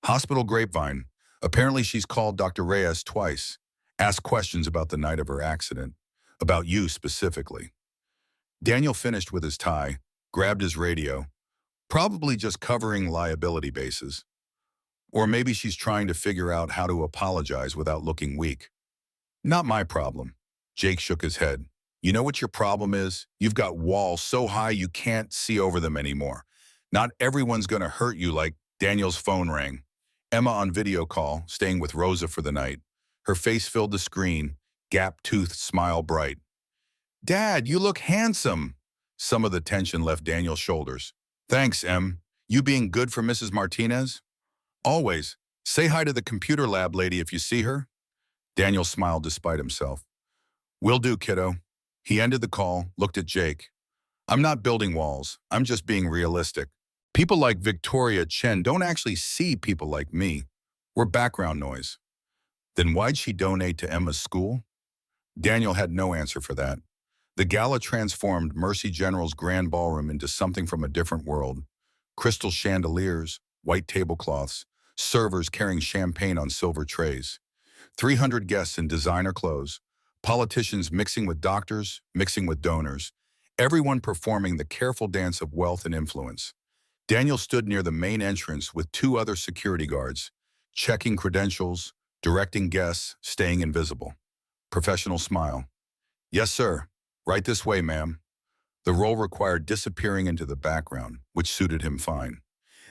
"Hospital grapevine. Apparently she's called Dr. Reyes twice, asked questions about the night of her accident, about you specifically." Daniel finished with his tie, grabbed his radio, probably just covering liability bases. Or maybe she's trying to figure out how to apologize without looking weak. "Not my problem." Jake shook his head. "You know what your problem is? You've got walls so high you can't see over them anymore. Not everyone's gonna hurt you like..." Daniel's phone rang. Emma on video call, staying with Rosa for the night. Her face filled the screen, gap-toothed smile bright. "Dad, you look handsome." Some of the tension left Daniel's shoulders. "Thanks, Em. You being good for Mrs. Martinez?" "Always. Say hi to the computer lab lady if you see her." Daniel smiled despite himself. "Will do, kiddo." He ended the call, looked at Jake. "I'm not building walls. I'm just being realistic. People like Victoria Chen don't actually see people like me. We're background noise." "Then why'd she donate to Emma's school?" Daniel had no answer for that. The gala transformed Mercy General's grand ballroom into something from a different world. Crystal chandeliers, white tablecloths, servers carrying champagne on silver trays. 300 guests in designer clothes, politicians mixing with doctors, mixing with donors, everyone performing the careful dance of wealth and influence. Daniel stood near the main entrance with 2 other security guards, checking credentials, directing guests, staying invisible. Professional smile. "Yes, sir. Right this way, ma'am." The role required disappearing into the background, which suited him fine.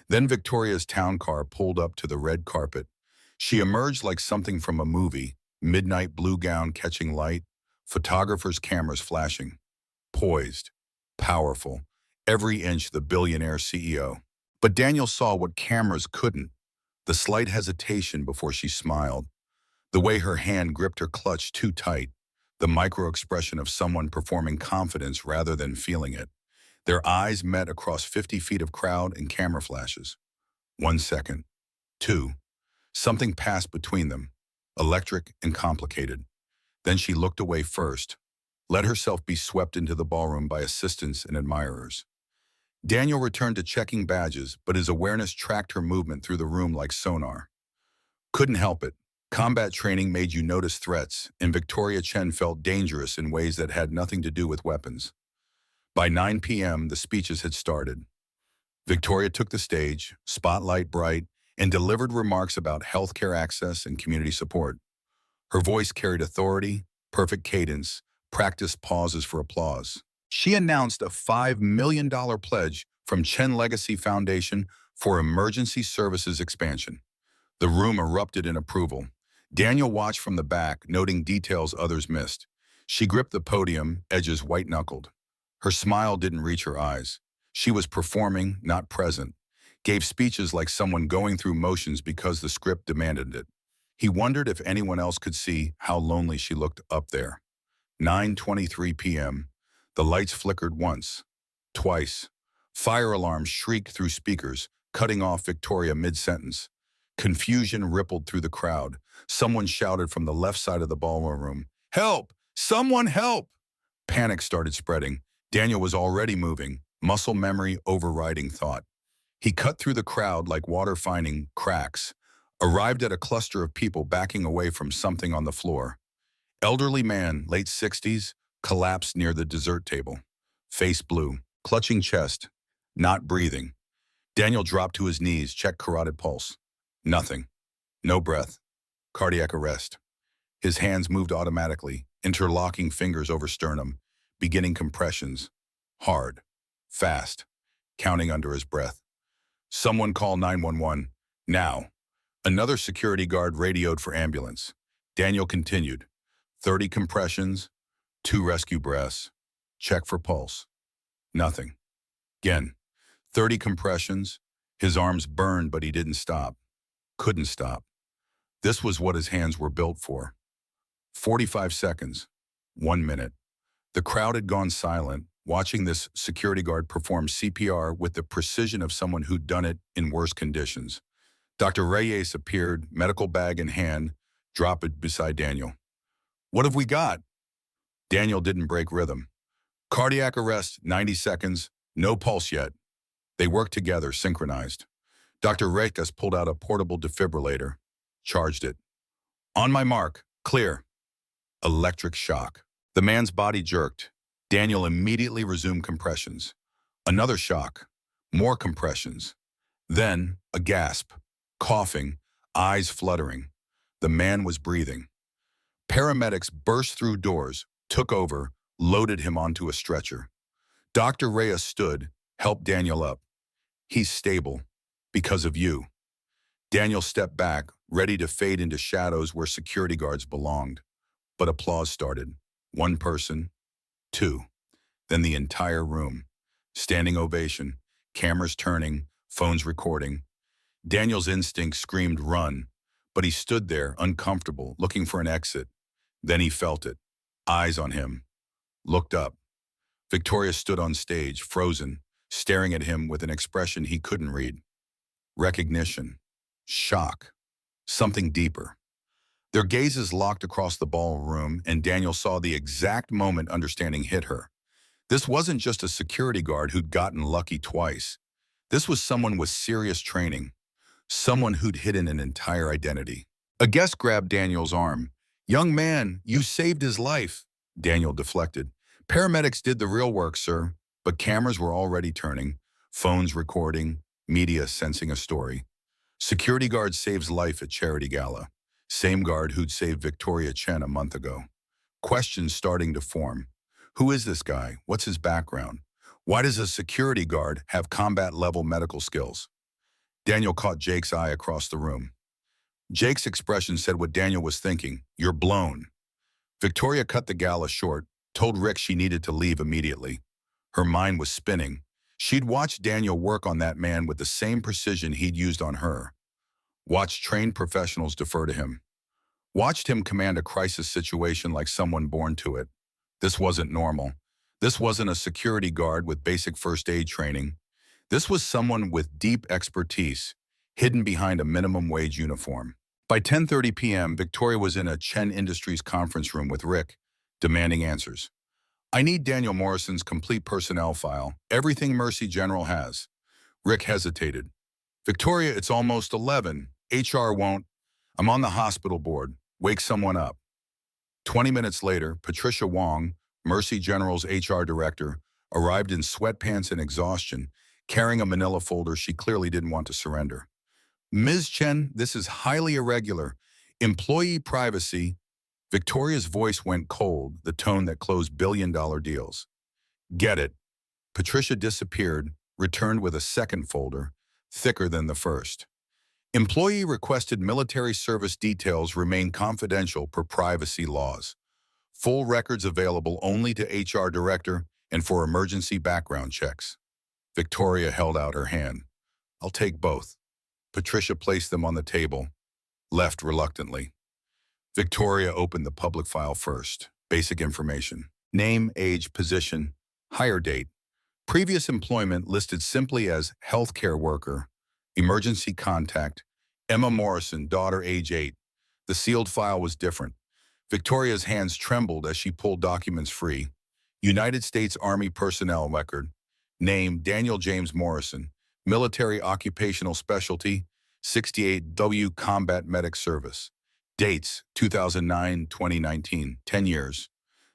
Then Victoria's town car pulled up to the red carpet. She emerged like something from a movie, midnight blue gown catching light, photographers' cameras flashing. Poised, powerful, every inch the billionaire CEO. But Daniel saw what cameras couldn't, the slight hesitation before she smiled, the way her hand gripped her clutch too tight, the micro-expression of someone performing confidence rather than feeling it. Their eyes met across 50 feet of crowd and camera flashes. 1 second. 2. Something passed between them, electric and complicated. Then she looked away first, let herself be swept into the ballroom by assistants and admirers. Daniel returned to checking badges, but his awareness tracked her movement through the room like sonar. Couldn't help it. Combat training made you notice threats, and Victoria Chen felt dangerous in ways that had nothing to do with weapons. By 9 p.m., the speeches had started. Victoria took the stage, spotlight bright, and delivered remarks about healthcare access and community support. Her voice carried authority, perfect cadence, practiced pauses for applause. She announced a $5 million pledge from Chen Legacy Foundation for emergency services expansion. The room erupted in approval. Daniel watched from the back, noting details others missed. She gripped the podium, edges white-knuckled. Her smile didn't reach her eyes. She was performing, not present. Gave speeches like someone going through motions because the script demanded it. He wondered if anyone else could see how lonely she looked up there. 9:23 p.m. The lights flickered once, twice. Fire alarms shrieked through speakers, cutting off Victoria mid-sentence. Confusion rippled through the crowd. Someone shouted from the left side of the ballroom, "Help! Someone help!" Panic started spreading. Daniel was already moving, muscle memory overriding thought. He cut through the crowd like water finding cracks, arrived at a cluster of people backing away from something on the floor. Elderly man, late 60s, collapsed near the dessert table. Face blue, clutching chest, not breathing. Daniel dropped to his knees, checked carotid pulse. Nothing. No breath. Cardiac arrest. His hands moved automatically, interlocking fingers over sternum, beginning compressions. Hard. Fast. Counting under his breath. Someone call 911. Now. Another security guard radioed for ambulance. Daniel continued. 30 compressions, 2 rescue breaths. Check for pulse. Nothing. Again. 30 compressions. His arms burned, but he didn't stop. Couldn't stop. This was what his hands were built for. 45 seconds. 1 minute. The crowd had gone silent, watching this security guard perform CPR with the precision of someone who'd done it in worse conditions. Dr. Reyes appeared, medical bag in hand, dropped it beside Daniel. "What have we got?" Daniel didn't break rhythm. "Cardiac arrest, 90 seconds, no pulse yet." They worked together, synchronized. Dr. Reyes pulled out a portable defibrillator, charged it. "On my mark, clear." Electric shock. The man's body jerked. Daniel immediately resumed compressions. Another shock. More compressions. Then a gasp. Coughing. Eyes fluttering. The man was breathing. Paramedics burst through doors, took over, loaded him onto a stretcher. Dr. Reyes stood, helped Daniel up. "He's stable. Because of you." Daniel stepped back, ready to fade into shadows where security guards belonged. But applause started. 1 person, 2, then the entire room. Standing ovation, cameras turning, phones recording. Daniel's instinct screamed run, but he stood there, uncomfortable, looking for an exit. Then he felt it. Eyes on him. Looked up. Victoria stood on stage, frozen, staring at him with an expression he couldn't read. Recognition. Shock. Something deeper. Their gazes locked across the ballroom, and Daniel saw the exact moment understanding hit her. This wasn't just a security guard who'd gotten lucky twice. This was someone with serious training. Someone who'd hidden an entire identity. A guest grabbed Daniel's arm. "Young man, you saved his life." Daniel deflected. "Paramedics did the real work, sir." But cameras were already turning, phones recording, media sensing a story. Security guard saves life at charity gala. Same guard who'd saved Victoria Chen a month ago. Questions starting to form. Who is this guy? What's his background? Why does a security guard have combat-level medical skills? Daniel caught Jake's eye across the room. Jake's expression said what Daniel was thinking. "You're blown." Victoria cut the gala short, told Rick she needed to leave immediately. Her mind was spinning. She'd watched Daniel work on that man with the same precision he'd used on her. Watched trained professionals defer to him. Watched him command a crisis situation like someone born to it. This wasn't normal. This wasn't a security guard with basic first aid training. This was someone with deep expertise, hidden behind a minimum wage uniform. By 10:30 p.m., Victoria was in a Chen Industries conference room with Rick, demanding answers. I need Daniel Morrison's complete personnel file, everything Mercy General has. Rick hesitated. Victoria, it's almost 11. HR won't. I'm on the hospital board. Wake someone up. 20 minutes later, Patricia Wong, Mercy General's HR director, arrived in sweatpants and exhaustion, carrying a manila folder she clearly didn't want to surrender. Ms. Chen, this is highly irregular. Employee privacy. Victoria's voice went cold, the tone that closed billion-dollar deals. Get it. Patricia disappeared, returned with a second folder, thicker than the first. Employee requested military service details remain confidential per privacy laws. Full records available only to HR director and for emergency background checks. Victoria held out her hand. I'll take both. Patricia placed them on the table, left reluctantly. Victoria opened the public file first. Basic information. Name, age, position, hire date. Previous employment listed simply as healthcare worker. Emergency contact. Emma Morrison, daughter, age 8. The sealed file was different. Victoria's hands trembled as she pulled documents free. United States Army personnel record. Name, Daniel James Morrison. Military occupational specialty, 68W Combat Medic Service. Dates, 2009-2019, 10 years.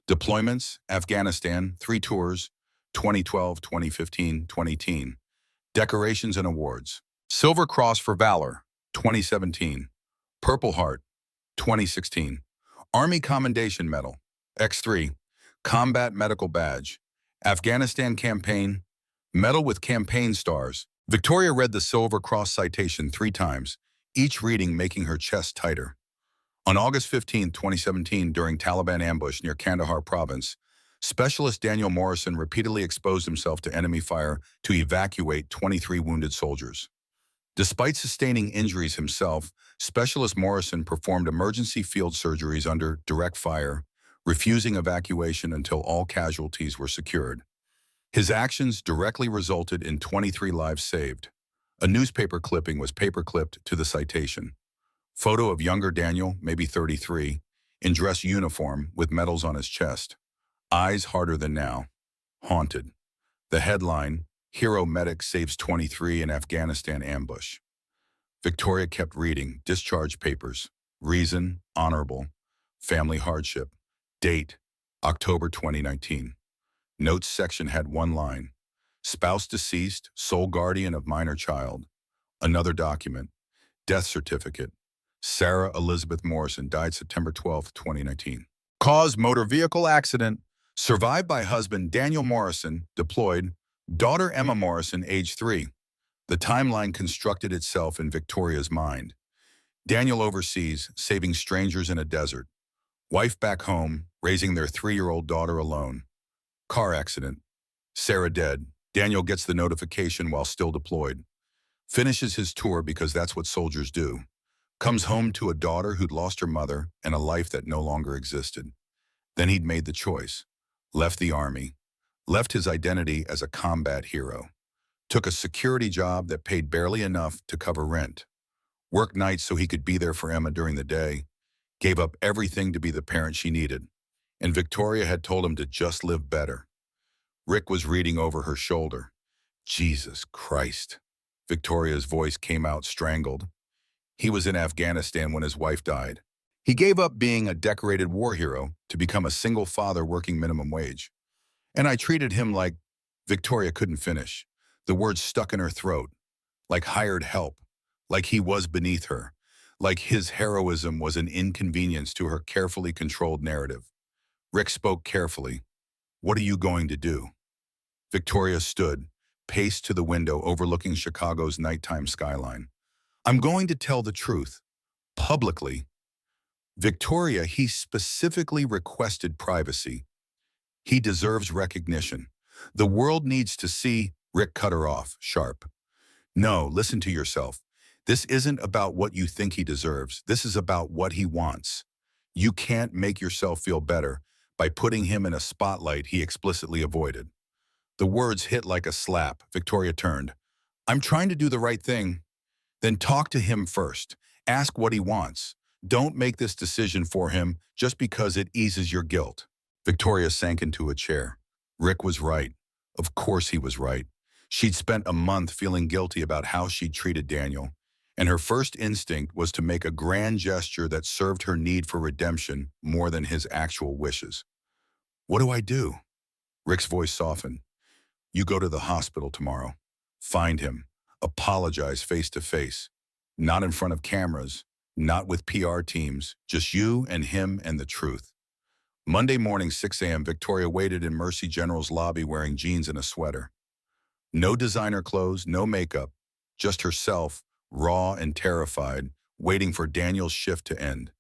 Deployments, Afghanistan, 3 tours, 2012, 2015, 2018. Decorations and awards. Silver Cross for Valor, 2017. Purple Heart, 2016. Army Commendation Medal, X3. Combat Medical Badge. Afghanistan Campaign. Medal with Campaign Stars. Victoria read the Silver Cross citation 3 times, each reading making her chest tighter. On August 15, 2017, during Taliban ambush near Kandahar province, Specialist Daniel Morrison repeatedly exposed himself to enemy fire to evacuate 23 wounded soldiers. Despite sustaining injuries himself, Specialist Morrison performed emergency field surgeries under direct fire, refusing evacuation until all casualties were secured. His actions directly resulted in 23 lives saved. A newspaper clipping was paperclipped to the citation. Photo of younger Daniel, maybe 33, in dress uniform with medals on his chest. Eyes harder than now. Haunted. The headline, Hero Medic Saves 23 in Afghanistan Ambush. Victoria kept reading. Discharge papers. Reason, honorable. Family hardship. Date, October 2019. Notes section had one line. Spouse deceased, sole guardian of minor child. Another document. Death certificate. Sarah Elizabeth Morrison died September 12, 2019. Cause motor vehicle accident. Survived by husband Daniel Morrison, deployed. Daughter Emma Morrison, age 3. The timeline constructed itself in Victoria's mind. Daniel overseas, saving strangers in a desert. Wife back home, raising their 3-year-old daughter alone. Car accident. Sarah dead. Daniel gets the notification while still deployed. Finishes his tour because that's what soldiers do. Comes home to a daughter who'd lost her mother and a life that no longer existed. Then he'd made the choice. Left the army. Left his identity as a combat hero. Took a security job that paid barely enough to cover rent. Worked nights so he could be there for Emma during the day. Gave up everything to be the parent she needed. And Victoria had told him to just live better. Rick was reading over her shoulder. Jesus Christ. Victoria's voice came out strangled. He was in Afghanistan when his wife died. He gave up being a decorated war hero to become a single father working minimum wage. And I treated him like... Victoria couldn't finish. The words stuck in her throat. Like hired help. Like he was beneath her. Like his heroism was an inconvenience to her carefully controlled narrative. Rick spoke carefully. What are you going to do? Victoria stood, paced to the window overlooking Chicago's nighttime skyline. I'm going to tell the truth. Publicly. Victoria, he specifically requested privacy. He deserves recognition. The world needs to see Rick cut her off, sharp. No, listen to yourself. This isn't about what you think he deserves. This is about what he wants. You can't make yourself feel better by putting him in a spotlight he explicitly avoided. The words hit like a slap. Victoria turned. I'm trying to do the right thing. Then talk to him first. Ask what he wants. Don't make this decision for him just because it eases your guilt. Victoria sank into a chair. Rick was right. Of course he was right. She'd spent a month feeling guilty about how she'd treated Daniel, and her first instinct was to make a grand gesture that served her need for redemption more than his actual wishes. What do I do? Rick's voice softened. You go to the hospital tomorrow. Find him. Apologize face to face. Not in front of cameras, not with PR teams, just you and him and the truth. Monday morning, 6 a.m., Victoria waited in Mercy General's lobby wearing jeans and a sweater. No designer clothes, no makeup, just herself, raw and terrified, waiting for Daniel's shift to end.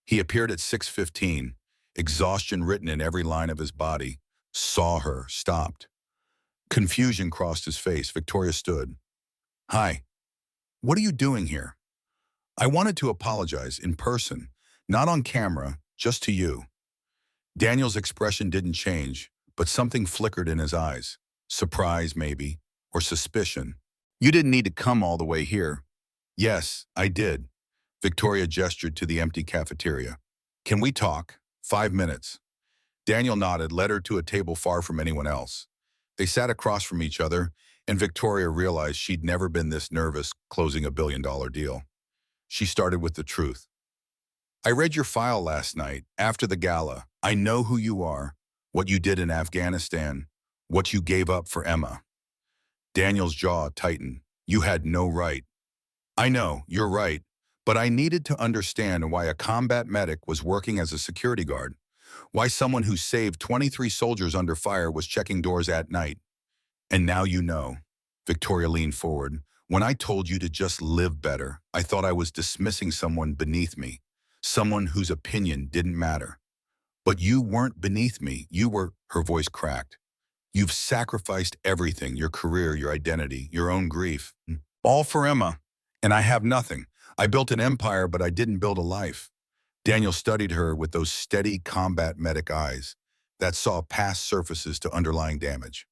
He appeared at 6:15, exhaustion written in every line of his body, saw her, stopped. Confusion crossed his face. Victoria stood. Hi, what are you doing here? I wanted to apologize in person, not on camera, just to you. Daniel's expression didn't change, but something flickered in his eyes. Surprise, maybe, or suspicion. You didn't need to come all the way here. Yes, I did. Victoria gestured to the empty cafeteria. Can we talk? 5 minutes. Daniel nodded, led her to a table far from anyone else. They sat across from each other, and Victoria realized she'd never been this nervous closing a billion-dollar deal. She started with the truth. I read your file last night, after the gala. I know who you are, what you did in Afghanistan, what you gave up for Emma. Daniel's jaw tightened. You had no right. I know, you're right, but I needed to understand why a combat medic was working as a security guard, why someone who saved 23 soldiers under fire was checking doors at night. And now you know. Victoria leaned forward. When I told you to just live better, I thought I was dismissing someone beneath me, someone whose opinion didn't matter. But you weren't beneath me. You were, her voice cracked. You've sacrificed everything, your career, your identity, your own grief, all for Emma. And I have nothing. I built an empire, but I didn't build a life. Daniel studied her with those steady combat medic eyes that saw past surfaces to underlying damage.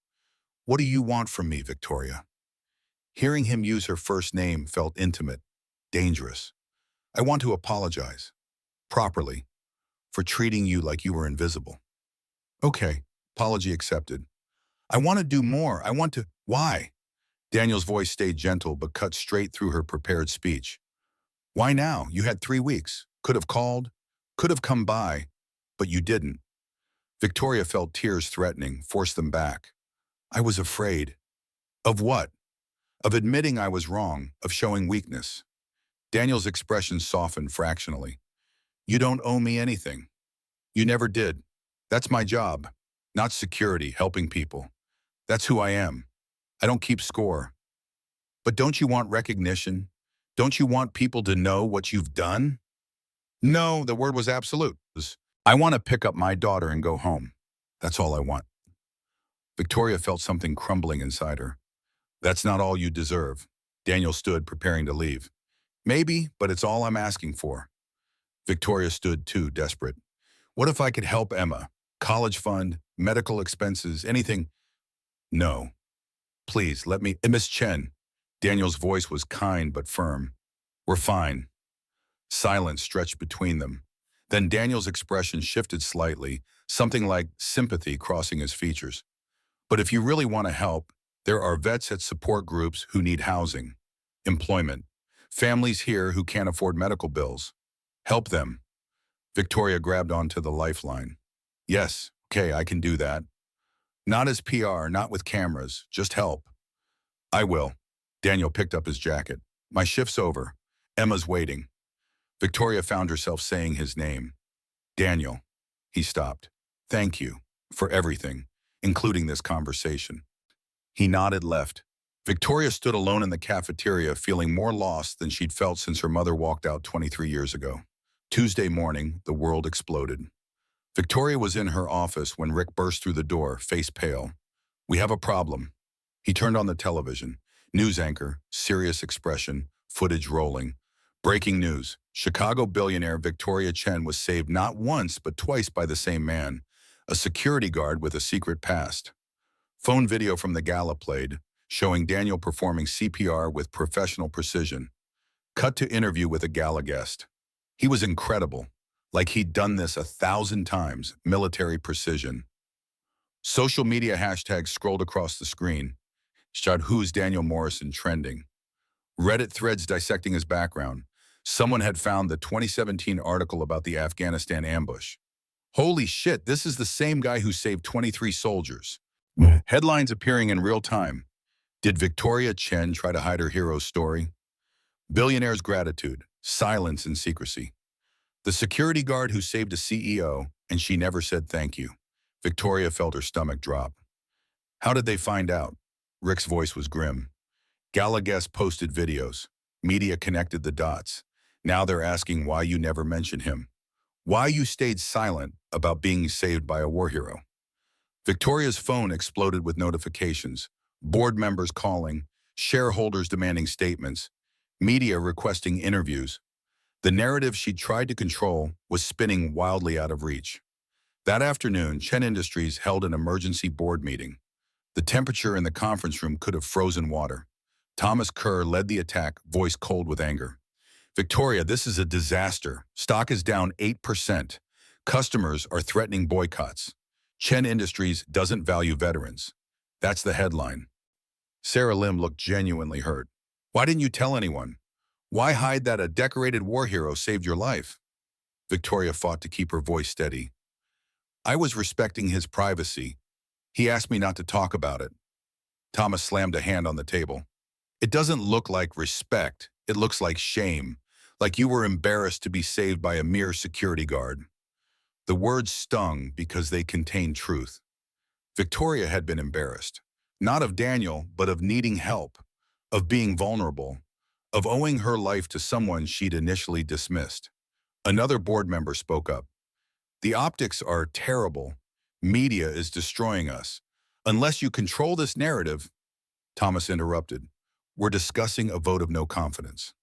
What do you want from me, Victoria? Hearing him use her first name felt intimate, dangerous. I want to apologize, properly, for treating you like you were invisible. Okay, apology accepted. I want to do more. I want to... Why? Daniel's voice stayed gentle but cut straight through her prepared speech. Why now? You had 3 weeks. Could have called, could have come by, but you didn't. Victoria felt tears threatening, forced them back. I was afraid. Of what? Of admitting I was wrong, of showing weakness. Daniel's expression softened fractionally. You don't owe me anything. You never did. That's my job. Not security, helping people. That's who I am. I don't keep score. But don't you want recognition? Don't you want people to know what you've done? No, the word was absolute. I want to pick up my daughter and go home. That's all I want. Victoria felt something crumbling inside her. That's not all you deserve. Daniel stood, preparing to leave. Maybe, but it's all I'm asking for. Victoria stood too, desperate. What if I could help Emma? College fund, medical expenses, anything? No. Please, let me... Miss Chen. Daniel's voice was kind but firm. We're fine. Silence stretched between them. Then Daniel's expression shifted slightly, something like sympathy crossing his features. But if you really want to help, there are vets at support groups who need housing, employment, families here who can't afford medical bills. Help them. Victoria grabbed onto the lifeline. Yes, okay, I can do that. Not as PR, not with cameras, just help. I will. Daniel picked up his jacket. My shift's over. Emma's waiting. Victoria found herself saying his name. Daniel. He stopped. Thank you for everything, including this conversation. He nodded, left. Victoria stood alone in the cafeteria, feeling more lost than she'd felt since her mother walked out 23 years ago. Tuesday morning, the world exploded. Victoria was in her office when Rick burst through the door, face pale. We have a problem. He turned on the television. News anchor, serious expression, footage rolling. Breaking news. Chicago billionaire Victoria Chen was saved not once but twice by the same man, a security guard with a secret past. Phone video from the gala played, showing Daniel performing CPR with professional precision. Cut to interview with a gala guest. He was incredible, like he'd done this 1,000 times, military precision. Social media hashtags scrolled across the screen, shot "Who's Daniel Morrison" trending. Reddit threads dissecting his background. Someone had found the 2017 article about the Afghanistan ambush. Holy shit, this is the same guy who saved 23 soldiers. Headlines appearing in real time. Did Victoria Chen try to hide her hero's story? Billionaire's gratitude, silence and secrecy. The security guard who saved a CEO, and she never said thank you. Victoria felt her stomach drop. How did they find out? Rick's voice was grim. Gala guests posted videos. Media connected the dots. Now they're asking why you never mentioned him. Why you stayed silent about being saved by a war hero. Victoria's phone exploded with notifications. Board members calling, shareholders demanding statements, media requesting interviews. The narrative she tried to control was spinning wildly out of reach. That afternoon, Chen Industries held an emergency board meeting. The temperature in the conference room could have frozen water. Thomas Kerr led the attack, voice cold with anger. Victoria, this is a disaster. Stock is down 8%. Customers are threatening boycotts. Chen Industries doesn't value veterans. That's the headline. Sarah Lim looked genuinely hurt. Why didn't you tell anyone? Why hide that a decorated war hero saved your life? Victoria fought to keep her voice steady. I was respecting his privacy. He asked me not to talk about it. Thomas slammed a hand on the table. It doesn't look like respect. It looks like shame. Like you were embarrassed to be saved by a mere security guard. The words stung because they contained truth. Victoria had been embarrassed. Not of Daniel, but of needing help, of being vulnerable, of owing her life to someone she'd initially dismissed. Another board member spoke up. The optics are terrible. Media is destroying us. Unless you control this narrative, Thomas interrupted. We're discussing a vote of no confidence.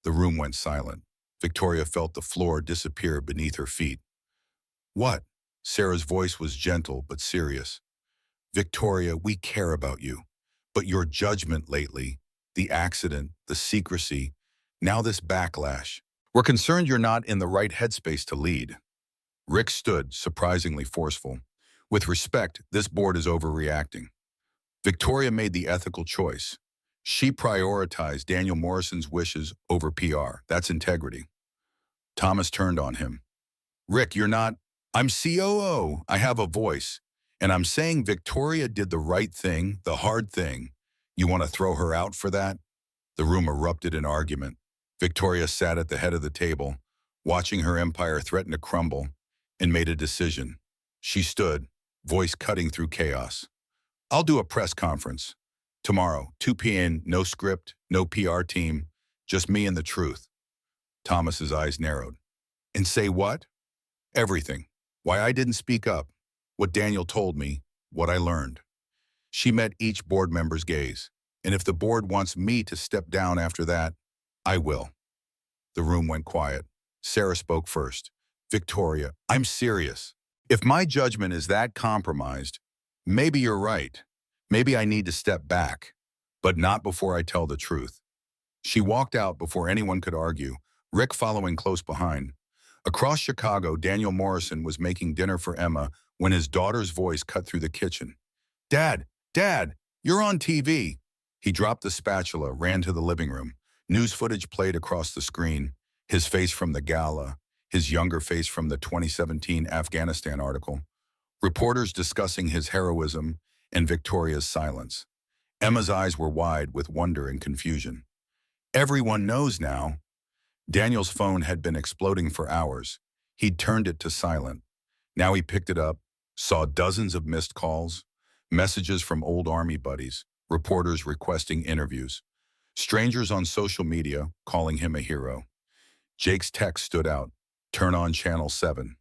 The room went silent. Victoria felt the floor disappear beneath her feet. What? Sarah's voice was gentle but serious. Victoria, we care about you. But your judgment lately, the accident, the secrecy, now this backlash. We're concerned you're not in the right headspace to lead. Rick stood, surprisingly forceful. With respect, this board is overreacting. Victoria made the ethical choice. She prioritized Daniel Morrison's wishes over PR. That's integrity. Thomas turned on him. Rick, you're not... I'm COO. I have a voice. And I'm saying Victoria did the right thing, the hard thing. You want to throw her out for that? The room erupted in argument. Victoria sat at the head of the table, watching her empire threaten to crumble, and made a decision. She stood, voice cutting through chaos. I'll do a press conference. Tomorrow, 2 p.m., no script, no PR team, just me and the truth. Thomas's eyes narrowed. And say what? Everything. Why I didn't speak up. What Daniel told me. What I learned. She met each board member's gaze. And if the board wants me to step down after that, I will. The room went quiet. Sarah spoke first. Victoria, I'm serious. If my judgment is that compromised, maybe you're right. Maybe I need to step back, but not before I tell the truth. She walked out before anyone could argue, Rick following close behind. Across Chicago, Daniel Morrison was making dinner for Emma when his daughter's voice cut through the kitchen. Dad, you're on TV. He dropped the spatula, ran to the living room. News footage played across the screen, his face from the gala, his younger face from the 2017 Afghanistan article. Reporters discussing his heroism and Victoria's silence. Emma's eyes were wide with wonder and confusion. Everyone knows now. Daniel's phone had been exploding for hours. He'd turned it to silent. Now he picked it up, saw dozens of missed calls, messages from old army buddies, reporters requesting interviews, strangers on social media calling him a hero. Jake's text stood out, turn on channel 7.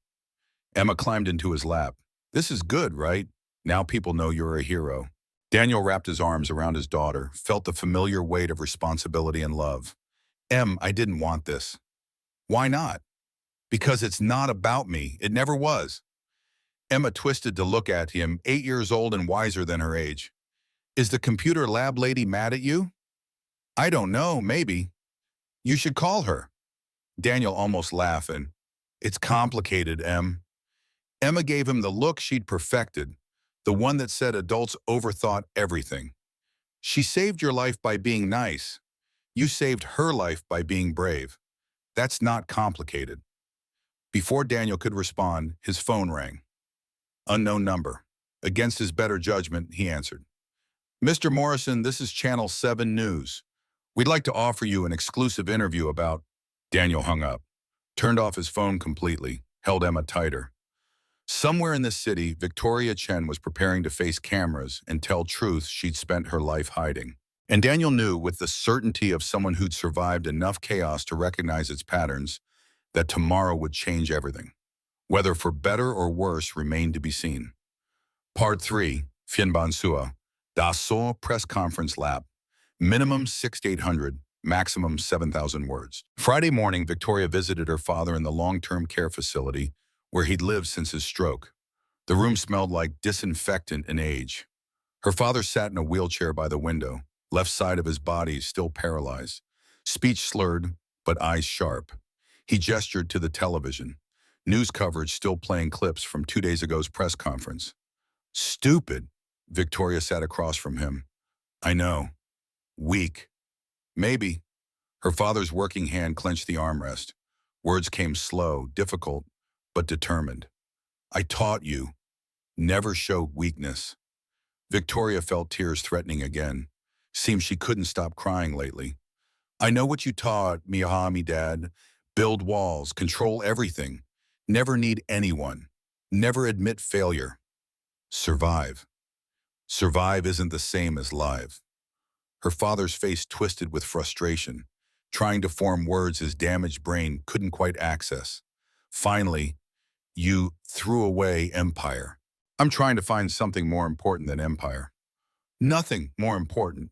Emma climbed into his lap. This is good, right? Now people know you're a hero. Daniel wrapped his arms around his daughter, felt the familiar weight of responsibility and love. I didn't want this. Why not? Because it's not about me. It never was. Emma twisted to look at him, 8 years old and wiser than her age. Is the computer lab lady mad at you? I don't know, maybe. You should call her. Daniel almost laughing. It's complicated, Em. Emma gave him the look she'd perfected, the one that said adults overthought everything. She saved your life by being nice. You saved her life by being brave. That's not complicated. Before Daniel could respond, his phone rang. Unknown number. Against his better judgment, he answered. Mr. Morrison, this is Channel 7 News. We'd like to offer you an exclusive interview about... Daniel hung up, turned off his phone completely, held Emma tighter. Somewhere in this city, Victoria Chen was preparing to face cameras and tell truths she'd spent her life hiding. And Daniel knew, with the certainty of someone who'd survived enough chaos to recognize its patterns, that tomorrow would change everything. Whether for better or worse remained to be seen. Part 3, Fianban Sua, Da Press Conference Lab. Minimum 6 to 800, maximum 7,000 words. Friday morning, Victoria visited her father in the long-term care facility where he'd lived since his stroke. The room smelled like disinfectant and age. Her father sat in a wheelchair by the window, left side of his body still paralyzed, speech slurred, but eyes sharp. He gestured to the television, news coverage still playing clips from 2 days ago's press conference. Stupid, Victoria sat across from him. I know. Weak. Maybe. Her father's working hand clenched the armrest. Words came slow, difficult, but determined. I taught you. Never show weakness. Victoria felt tears threatening again. Seemed she couldn't stop crying lately. I know what you taught me, Dad. Build walls, control everything. Never need anyone. Never admit failure. Survive. Survive isn't the same as live. Her father's face twisted with frustration, trying to form words his damaged brain couldn't quite access. Finally, you threw away empire. I'm trying to find something more important than empire. Nothing more important.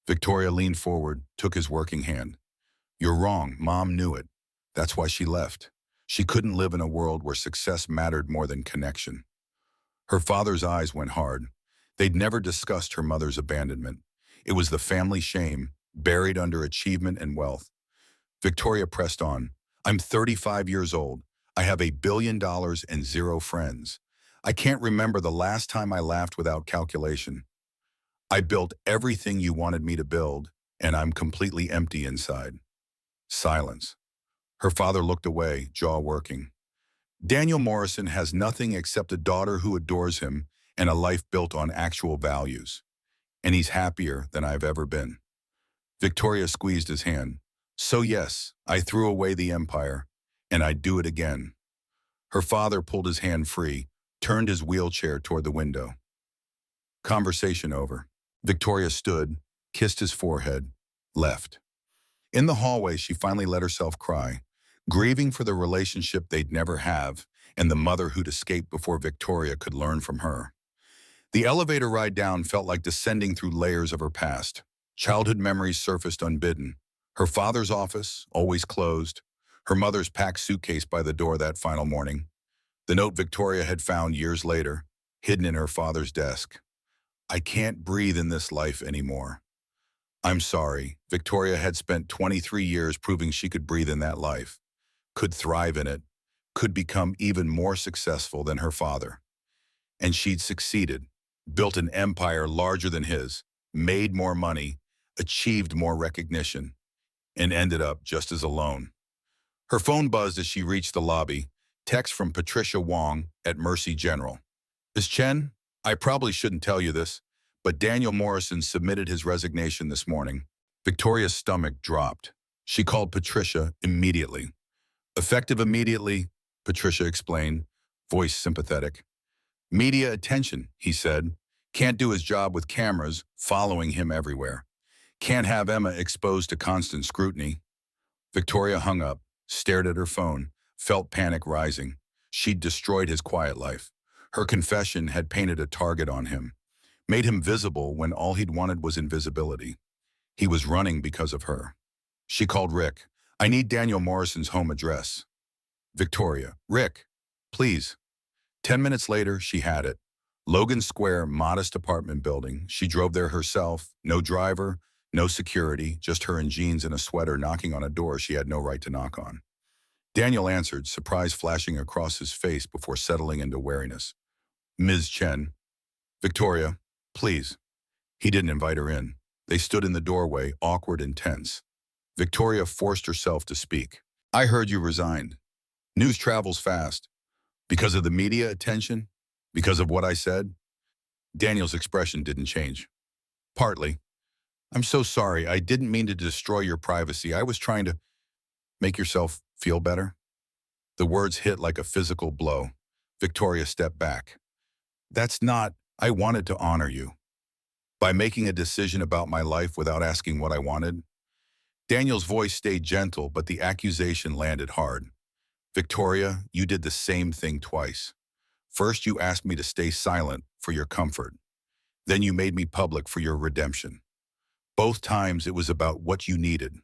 Victoria leaned forward, took his working hand. You're wrong, Mom knew it. That's why she left. She couldn't live in a world where success mattered more than connection. Her father's eyes went hard. They'd never discussed her mother's abandonment. It was the family shame, buried under achievement and wealth. Victoria pressed on. I'm 35 years old. I have $1 billion and 0 friends. I can't remember the last time I laughed without calculation. I built everything you wanted me to build, and I'm completely empty inside. Silence. Her father looked away, jaw working. Daniel Morrison has nothing except a daughter who adores him and a life built on actual values. And he's happier than I've ever been. Victoria squeezed his hand. So yes, I threw away the empire, and I'd do it again. Her father pulled his hand free, turned his wheelchair toward the window. Conversation over. Victoria stood, kissed his forehead, left. In the hallway, she finally let herself cry, grieving for the relationship they'd never have and the mother who'd escaped before Victoria could learn from her. The elevator ride down felt like descending through layers of her past. Childhood memories surfaced unbidden. Her father's office, always closed. Her mother's packed suitcase by the door that final morning. The note Victoria had found years later, hidden in her father's desk. I can't breathe in this life anymore. I'm sorry. Victoria had spent 23 years proving she could breathe in that life, could thrive in it, could become even more successful than her father. And she'd succeeded, built an empire larger than his, made more money, achieved more recognition, and ended up just as alone. Her phone buzzed as she reached the lobby, text from Patricia Wong at Mercy General. Ms. Chen, I probably shouldn't tell you this, but Daniel Morrison submitted his resignation this morning. Victoria's stomach dropped. She called Patricia immediately. Effective immediately, Patricia explained, voice sympathetic. Media attention, he said. Can't do his job with cameras following him everywhere. Can't have Emma exposed to constant scrutiny. Victoria hung up, stared at her phone, felt panic rising. She'd destroyed his quiet life. Her confession had painted a target on him. made him visible when all he'd wanted was invisibility. He was running because of her. She called Rick. I need Daniel Morrison's home address. Victoria. Rick, please. 10 minutes later, she had it. Logan Square, modest apartment building. She drove there herself. No driver, no security, just her in jeans and a sweater knocking on a door she had no right to knock on. Daniel answered, surprise flashing across his face before settling into wariness. Ms. Chen. Victoria, please. He didn't invite her in. They stood in the doorway, awkward and tense. Victoria forced herself to speak. I heard you resigned. News travels fast. Because of the media attention? Because of what I said? Daniel's expression didn't change. Partly. I'm so sorry. I didn't mean to destroy your privacy. I was trying to make yourself feel better. The words hit like a physical blow. Victoria stepped back. That's not, I wanted to honor you. By making a decision about my life without asking what I wanted. Daniel's voice stayed gentle, but the accusation landed hard. Victoria, you did the same thing twice. First, you asked me to stay silent for your comfort. Then you made me public for your redemption. Both times it was about what you needed.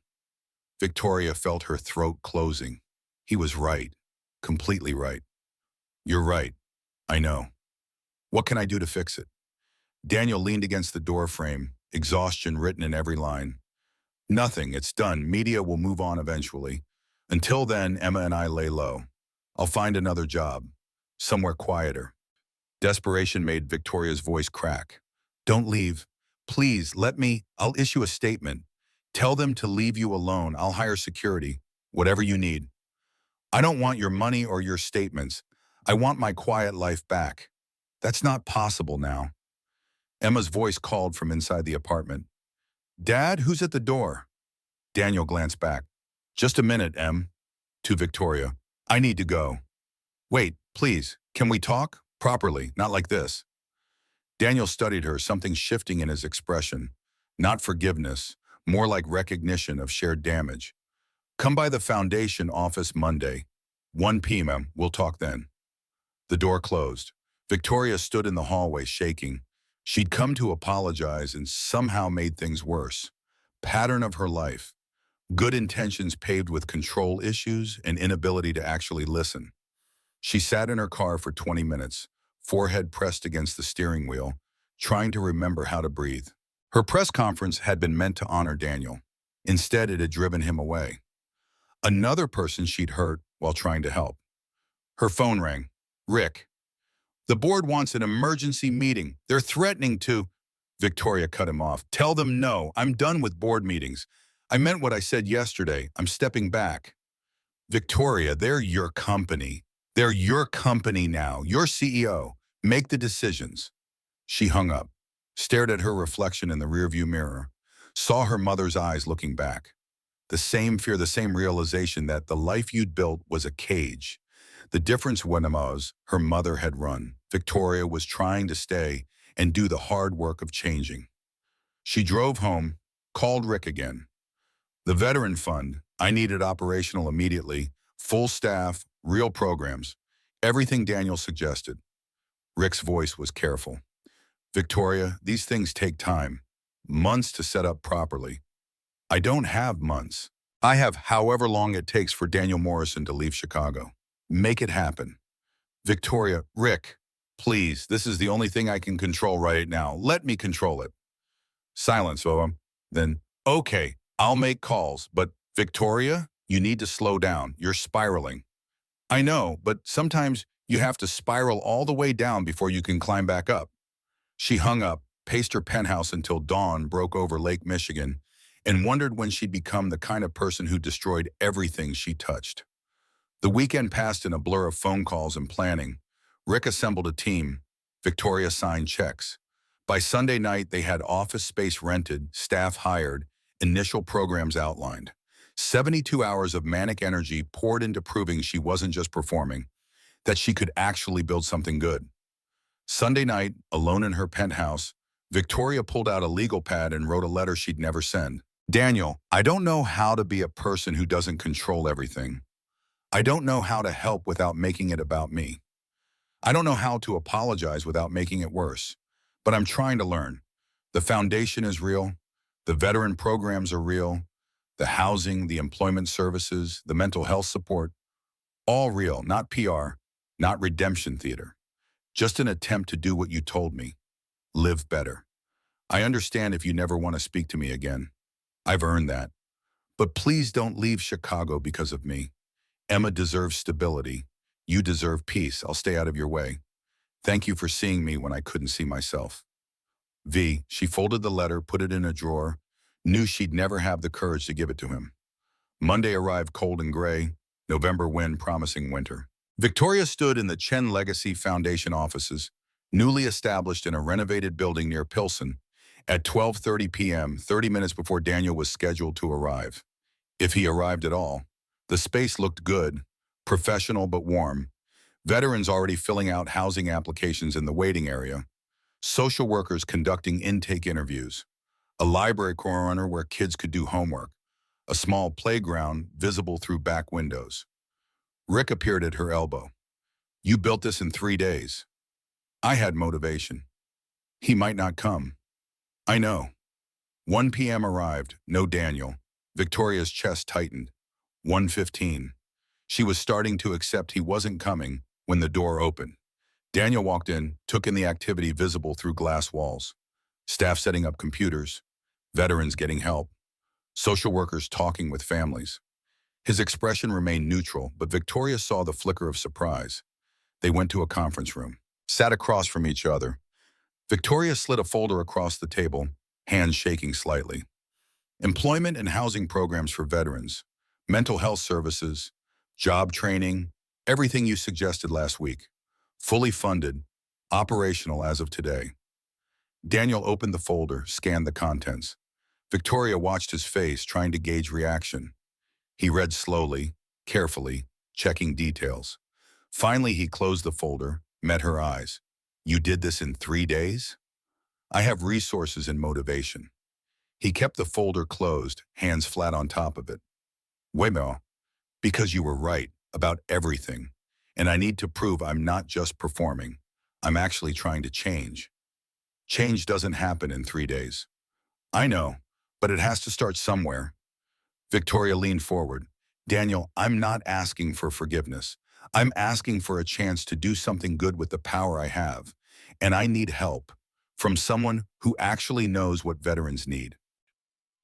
Victoria felt her throat closing. He was right. Completely right. You're right. I know. What can I do to fix it? Daniel leaned against the door frame, exhaustion written in every line. Nothing, it's done. Media will move on eventually. Until then, Emma and I lay low. I'll find another job. Somewhere quieter. Desperation made Victoria's voice crack. Don't leave. Please, I'll issue a statement. Tell them to leave you alone. I'll hire security. Whatever you need. I don't want your money or your statements. I want my quiet life back. That's not possible now. Emma's voice called from inside the apartment. Dad, who's at the door? Daniel glanced back. Just a minute, Em. To Victoria. I need to go. Wait, please, can we talk? Properly, not like this. Daniel studied her, something shifting in his expression. Not forgiveness, more like recognition of shared damage. Come by the foundation office Monday. 1 p.m. We'll talk then. The door closed. Victoria stood in the hallway shaking. She'd come to apologize and somehow made things worse. Pattern of her life. Good intentions paved with control issues and inability to actually listen. She sat in her car for 20 minutes, forehead pressed against the steering wheel, trying to remember how to breathe. Her press conference had been meant to honor Daniel. Instead, it had driven him away. Another person she'd hurt while trying to help. Her phone rang. Rick. The board wants an emergency meeting. They're threatening to... Victoria cut him off. Tell them no. I'm done with board meetings. I meant what I said yesterday. I'm stepping back. Victoria, they're your company. They're your company now. You're CEO. Make the decisions. She hung up, stared at her reflection in the rearview mirror, saw her mother's eyes looking back. The same fear, the same realization that the life you'd built was a cage. The difference was her mother had run. Victoria was trying to stay and do the hard work of changing. She drove home, called Rick again. The veteran fund, I needed operational immediately, full staff, real programs, everything Daniel suggested. Rick's voice was careful. Victoria, these things take time, months to set up properly. I don't have months. I have however long it takes for Daniel Morrison to leave Chicago. Make it happen. Victoria, Rick, please, this is the only thing I can control right now. Let me control it. Silence, Then, okay, I'll make calls, but Victoria, you need to slow down. You're spiraling. I know, but sometimes you have to spiral all the way down before you can climb back up. She hung up, paced her penthouse until dawn broke over Lake Michigan, and wondered when she'd become the kind of person who destroyed everything she touched. The weekend passed in a blur of phone calls and planning. Rick assembled a team. Victoria signed checks. By Sunday night, they had office space rented, staff hired, initial programs outlined. 72 hours of manic energy poured into proving she wasn't just performing, that she could actually build something good. Sunday night, alone in her penthouse, Victoria pulled out a legal pad and wrote a letter she'd never send. Daniel, I don't know how to be a person who doesn't control everything. I don't know how to help without making it about me. I don't know how to apologize without making it worse. but I'm trying to learn. The foundation is real. The veteran programs are real. The housing, the employment services, the mental health support, all real, not PR, not redemption theater. Just an attempt to do what you told me. Live better. I understand if you never want to speak to me again. I've earned that. But please don't leave Chicago because of me. Emma deserves stability. You deserve peace. I'll stay out of your way. Thank you for seeing me when I couldn't see myself. V, she folded the letter, put it in a drawer, knew she'd never have the courage to give it to him. Monday arrived cold and gray, November wind promising winter. Victoria stood in the Chen Legacy Foundation offices, newly established in a renovated building near Pilsen, at 12:30 p.m., 30 minutes before Daniel was scheduled to arrive. If he arrived at all, the space looked good, professional but warm. Veterans already filling out housing applications in the waiting area, social workers conducting intake interviews, a library corner where kids could do homework, a small playground visible through back windows. Rick appeared at her elbow. You built this in 3 days. I had motivation. He might not come. I know. 1 p.m. arrived, no Daniel. Victoria's chest tightened. 1:15. She was starting to accept he wasn't coming when the door opened. Daniel walked in, took in the activity visible through glass walls. Staff setting up computers, veterans getting help, social workers talking with families. His expression remained neutral, but Victoria saw the flicker of surprise. They went to a conference room, sat across from each other. Victoria slid a folder across the table, hands shaking slightly. Employment and housing programs for veterans, mental health services, job training, everything you suggested last week. Fully funded, operational as of today. Daniel opened the folder, scanned the contents. Victoria watched his face, trying to gauge reaction. He read slowly, carefully, checking details. Finally, he closed the folder, met her eyes. You did this in 3 days? I have resources and motivation. He kept the folder closed, hands flat on top of it. Wait, because you were right about everything, and I need to prove I'm not just performing. I'm actually trying to change. Change doesn't happen in 3 days. I know, but it has to start somewhere. Victoria leaned forward. Daniel, I'm not asking for forgiveness. I'm asking for a chance to do something good with the power I have, and I need help from someone who actually knows what veterans need.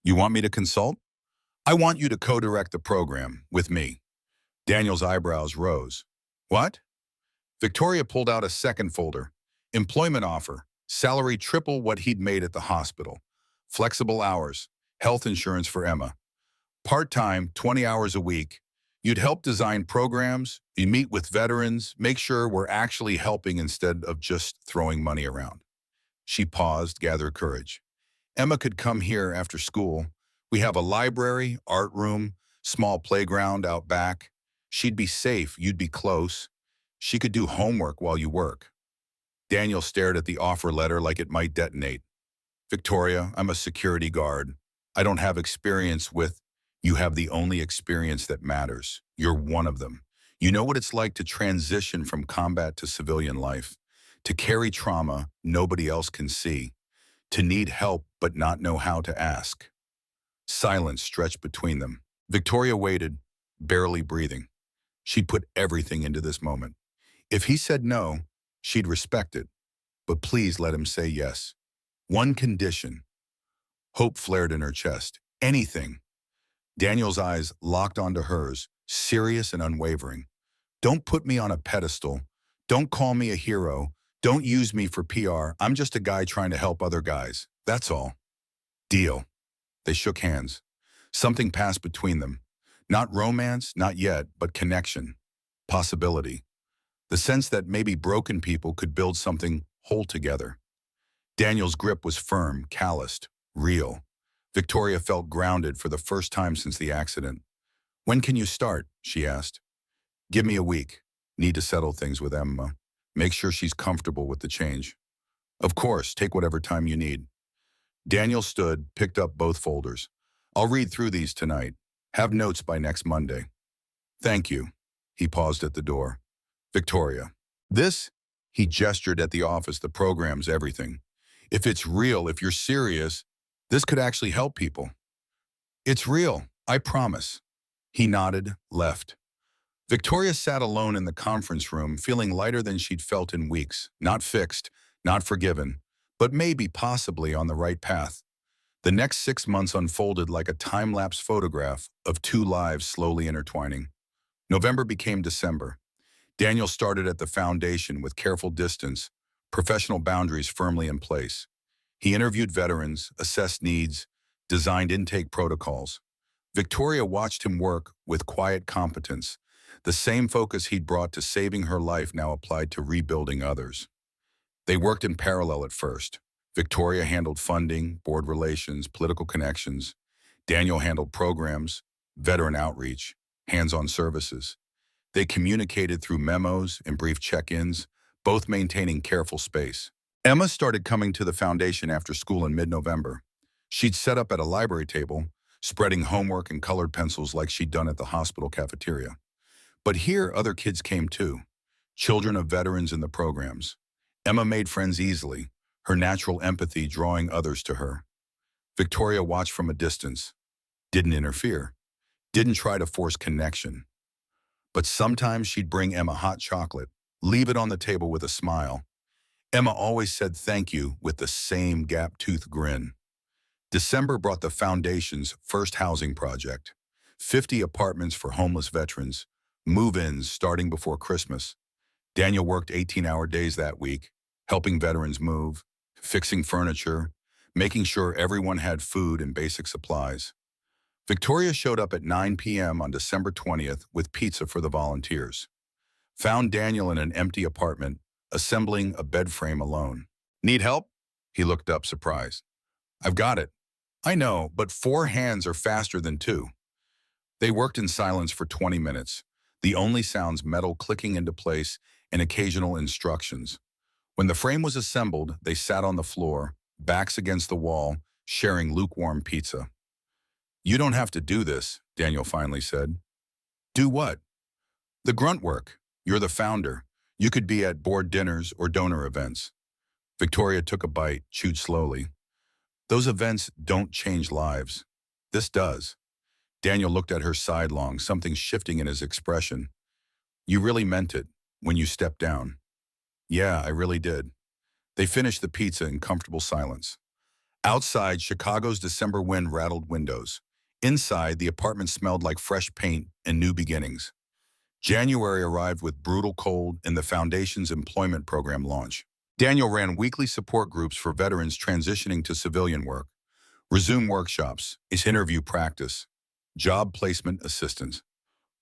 You want me to consult? I want you to co-direct the program with me. Daniel's eyebrows rose. What? Victoria pulled out a second folder. Employment offer, salary triple what he'd made at the hospital. Flexible hours, health insurance for Emma. Part-time, 20 hours a week. You'd help design programs, you meet with veterans, make sure we're actually helping instead of just throwing money around. She paused, gathered courage. Emma could come here after school. We have a library, art room, small playground out back. She'd be safe, you'd be close. She could do homework while you work. Daniel stared at the offer letter like it might detonate. Victoria, I'm a security guard. I don't have experience with. You have the only experience that matters. You're one of them. You know what it's like to transition from combat to civilian life, to carry trauma nobody else can see, to need help but not know how to ask. Silence stretched between them. Victoria waited, barely breathing. She'd put everything into this moment. If he said no, she'd respect it, but please let him say yes. One condition. Hope flared in her chest. Anything. Daniel's eyes locked onto hers, serious and unwavering. Don't put me on a pedestal. Don't call me a hero. Don't use me for PR. I'm just a guy trying to help other guys. That's all. Deal. They shook hands. Something passed between them. Not romance, not yet, but connection. Possibility. The sense that maybe broken people could build something whole together. Daniel's grip was firm, calloused, real. Victoria felt grounded for the first time since the accident. When can you start? She asked. Give me a week. Need to settle things with Emma. Make sure she's comfortable with the change. Of course, take whatever time you need. Daniel stood, picked up both folders. I'll read through these tonight. Have notes by next Monday. Thank you. He paused at the door. Victoria. This? He gestured at the office, the programs, everything. If it's real, if you're serious, this could actually help people. It's real, I promise. He nodded, left. Victoria sat alone in the conference room, feeling lighter than she'd felt in weeks. Not fixed, not forgiven, but maybe, possibly on the right path. The next 6 months unfolded like a time-lapse photograph of two lives slowly intertwining. November became December. Daniel started at the foundation with careful distance, professional boundaries firmly in place. He interviewed veterans, assessed needs, designed intake protocols. Victoria watched him work with quiet competence. The same focus he'd brought to saving her life now applied to rebuilding others. They worked in parallel at first. Victoria handled funding, board relations, political connections. Daniel handled programs, veteran outreach, hands-on services. They communicated through memos and brief check-ins, both maintaining careful space. Emma started coming to the foundation after school in mid-November. She'd set up at a library table, spreading homework and colored pencils like she'd done at the hospital cafeteria. But here, other kids came too, children of veterans in the programs. Emma made friends easily, her natural empathy drawing others to her. Victoria watched from a distance, didn't interfere, didn't try to force connection. But sometimes she'd bring Emma hot chocolate, leave it on the table with a smile. Emma always said thank you with the same gap-toothed grin. December brought the foundation's first housing project, 50 apartments for homeless veterans, move-ins starting before Christmas. Daniel worked 18-hour days that week, helping veterans move, fixing furniture, making sure everyone had food and basic supplies. Victoria showed up at 9 p.m. on December 20th with pizza for the volunteers. Found Daniel in an empty apartment, assembling a bed frame alone. Need help? He looked up, surprised. I've got it. I know, but 4 hands are faster than 2. They worked in silence for 20 minutes, the only sounds metal clicking into place and occasional instructions. When the frame was assembled, they sat on the floor, backs against the wall, sharing lukewarm pizza. You don't have to do this, Daniel finally said. Do what? The grunt work. You're the founder. You could be at board dinners or donor events. Victoria took a bite, chewed slowly. Those events don't change lives. This does. Daniel looked at her sidelong, something shifting in his expression. You really meant it when you stepped down. Yeah, I really did. They finished the pizza in comfortable silence. Outside, Chicago's December wind rattled windows. Inside, the apartment smelled like fresh paint and new beginnings. January arrived with brutal cold and the foundation's employment program launch. Daniel ran weekly support groups for veterans transitioning to civilian work, resume workshops, interview practice, job placement assistance.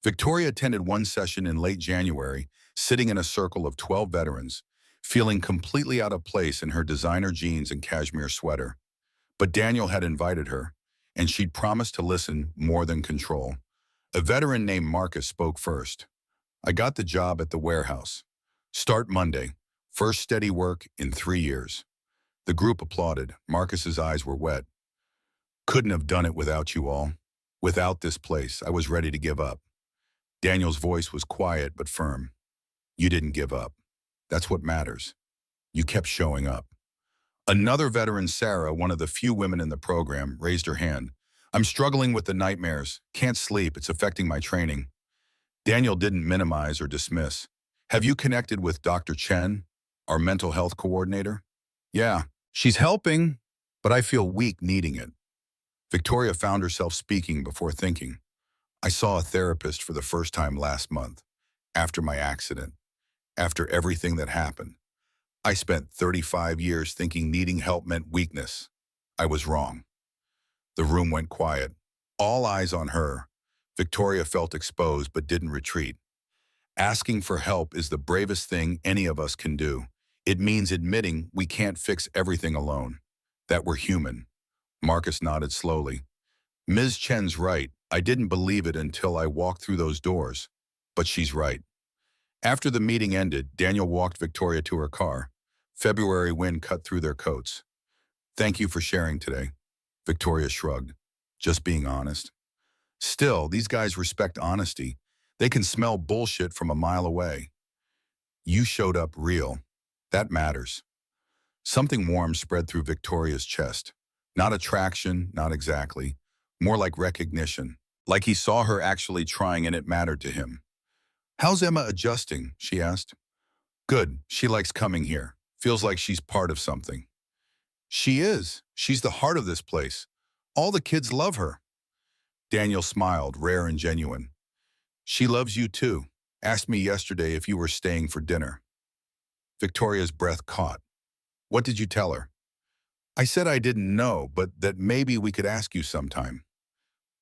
Victoria attended one session in late January, sitting in a circle of 12 veterans, feeling completely out of place in her designer jeans and cashmere sweater. But Daniel had invited her, and she'd promised to listen more than control. A veteran named Marcus spoke first. I got the job at the warehouse. Start Monday. First steady work in 3 years. The group applauded. Marcus's eyes were wet. Couldn't have done it without you all. Without this place, I was ready to give up. Daniel's voice was quiet but firm. You didn't give up. That's what matters. You kept showing up. Another veteran, Sarah, one of the few women in the program, raised her hand. I'm struggling with the nightmares. Can't sleep. It's affecting my training. Daniel didn't minimize or dismiss. Have you connected with Dr. Chen, our mental health coordinator? Yeah, she's helping, but I feel weak needing it. Victoria found herself speaking before thinking. I saw a therapist for the first time last month, after my accident, after everything that happened. I spent 35 years thinking needing help meant weakness. I was wrong. The room went quiet. All eyes on her. Victoria felt exposed but didn't retreat. Asking for help is the bravest thing any of us can do. It means admitting we can't fix everything alone, that we're human. Marcus nodded slowly. Ms. Chen's right. I didn't believe it until I walked through those doors. But she's right. After the meeting ended, Daniel walked Victoria to her car. February wind cut through their coats. Thank you for sharing today. Victoria shrugged. Just being honest. Still, these guys respect honesty. They can smell bullshit from a mile away. You showed up real. That matters. Something warm spread through Victoria's chest. Not attraction, not exactly. More like recognition. Like he saw her actually trying and it mattered to him. "How's Emma adjusting?" she asked. "Good. She likes coming here. Feels like she's part of something." "She is. She's the heart of this place. All the kids love her." Daniel smiled, rare and genuine. "She loves you too. Asked me yesterday if you were staying for dinner." Victoria's breath caught. "What did you tell her?" "I said I didn't know, but that maybe we could ask you sometime."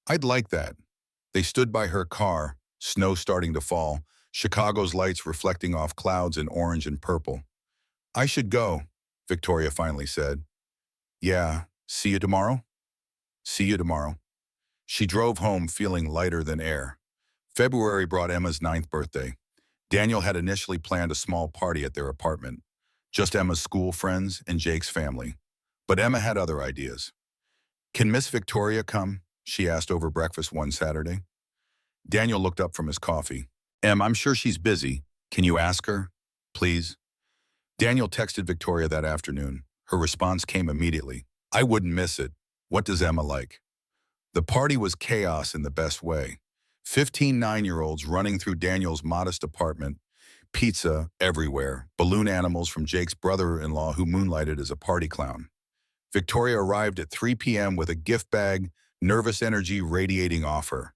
"I'd like that." They stood by her car, snow starting to fall, Chicago's lights reflecting off clouds in orange and purple. "I should go," Victoria finally said. "Yeah, see you tomorrow?" "See you tomorrow." She drove home feeling lighter than air. February brought Emma's ninth birthday. Daniel had initially planned a small party at their apartment, just Emma's school friends and Jake's family. But Emma had other ideas. "Can Miss Victoria come?" she asked over breakfast one Saturday. Daniel looked up from his coffee. "Em, I'm sure she's busy. Can you ask her? Please?" Daniel texted Victoria that afternoon. Her response came immediately. "I wouldn't miss it. What does Emma like?" The party was chaos in the best way. 15 nine-year-olds running through Daniel's modest apartment, pizza everywhere, balloon animals from Jake's brother-in-law who moonlighted as a party clown. Victoria arrived at 3 p.m. with a gift bag, nervous energy radiating off her.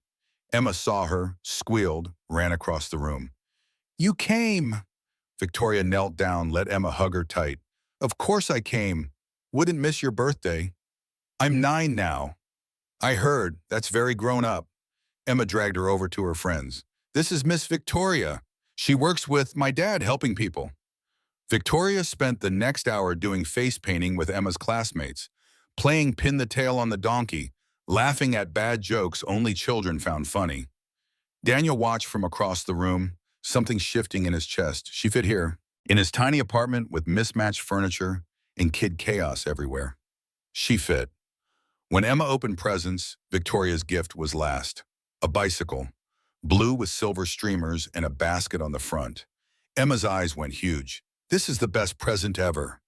Emma saw her, squealed, ran across the room. "You came!" Victoria knelt down, let Emma hug her tight. "Of course I came. Wouldn't miss your birthday." "I'm 9 now." "I heard. That's very grown up." Emma dragged her over to her friends. "This is Miss Victoria. She works with my dad helping people." Victoria spent the next hour doing face painting with Emma's classmates, playing pin the tail on the donkey, laughing at bad jokes only children found funny. Daniel watched from across the room, something shifting in his chest. She fit here, in his tiny apartment with mismatched furniture and kid chaos everywhere. She fit. When Emma opened presents, Victoria's gift was last. A bicycle, blue with silver streamers and a basket on the front. Emma's eyes went huge. "This is the best present ever."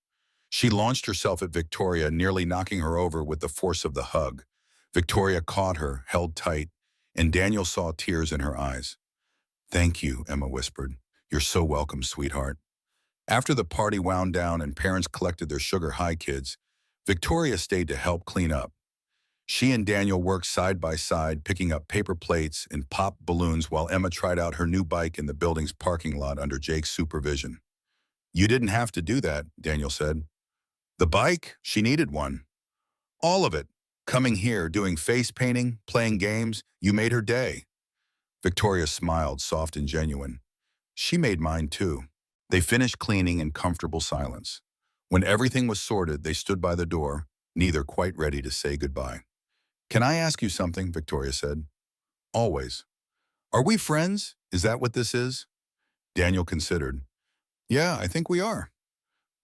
She launched herself at Victoria, nearly knocking her over with the force of the hug. Victoria caught her, held tight, and Daniel saw tears in her eyes. "Thank you," Emma whispered. "You're so welcome, sweetheart." After the party wound down and parents collected their sugar high kids, Victoria stayed to help clean up. She and Daniel worked side by side, picking up paper plates and pop balloons while Emma tried out her new bike in the building's parking lot under Jake's supervision. "You didn't have to do that," Daniel said. "The bike? She needed one." "All of it. Coming here, doing face painting, playing games, you made her day." Victoria smiled, soft and genuine. "She made mine too." They finished cleaning in comfortable silence. When everything was sorted, they stood by the door, neither quite ready to say goodbye. "Can I ask you something?" Victoria said. "Always." "Are we friends? Is that what this is?" Daniel considered. "Yeah, I think we are."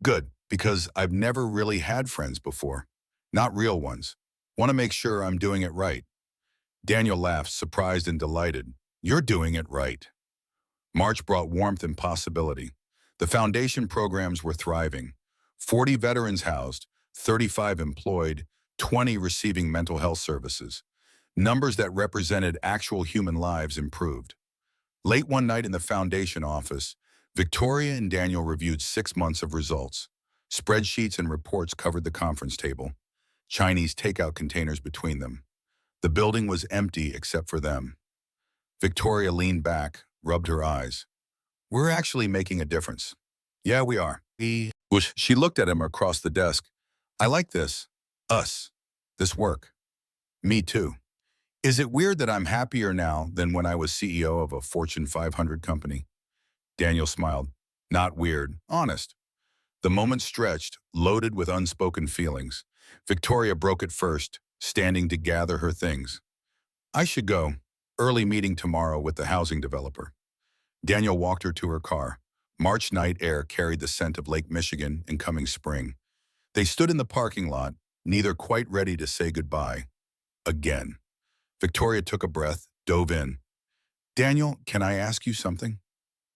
"Good, because I've never really had friends before. Not real ones. Want to make sure I'm doing it right." Daniel laughed, surprised and delighted. "You're doing it right." March brought warmth and possibility. The foundation programs were thriving. 40 veterans housed, 35 employed, 20 receiving mental health services. Numbers that represented actual human lives improved. Late one night in the foundation office, Victoria and Daniel reviewed 6 months of results. Spreadsheets and reports covered the conference table, Chinese takeout containers between them. The building was empty except for them. Victoria leaned back, rubbed her eyes. "We're actually making a difference." "Yeah, we are." She looked at him across the desk. "I like this. Us. This work." "Me too." "Is it weird that I'm happier now than when I was CEO of a Fortune 500 company?" Daniel smiled. "Not weird. Honest." The moment stretched, loaded with unspoken feelings. Victoria broke it first, standing to gather her things. "I should go. Early meeting tomorrow with the housing developer." Daniel walked her to her car. March night air carried the scent of Lake Michigan and coming spring. They stood in the parking lot, neither quite ready to say goodbye. Again. Victoria took a breath, dove in. "Daniel, can I ask you something?"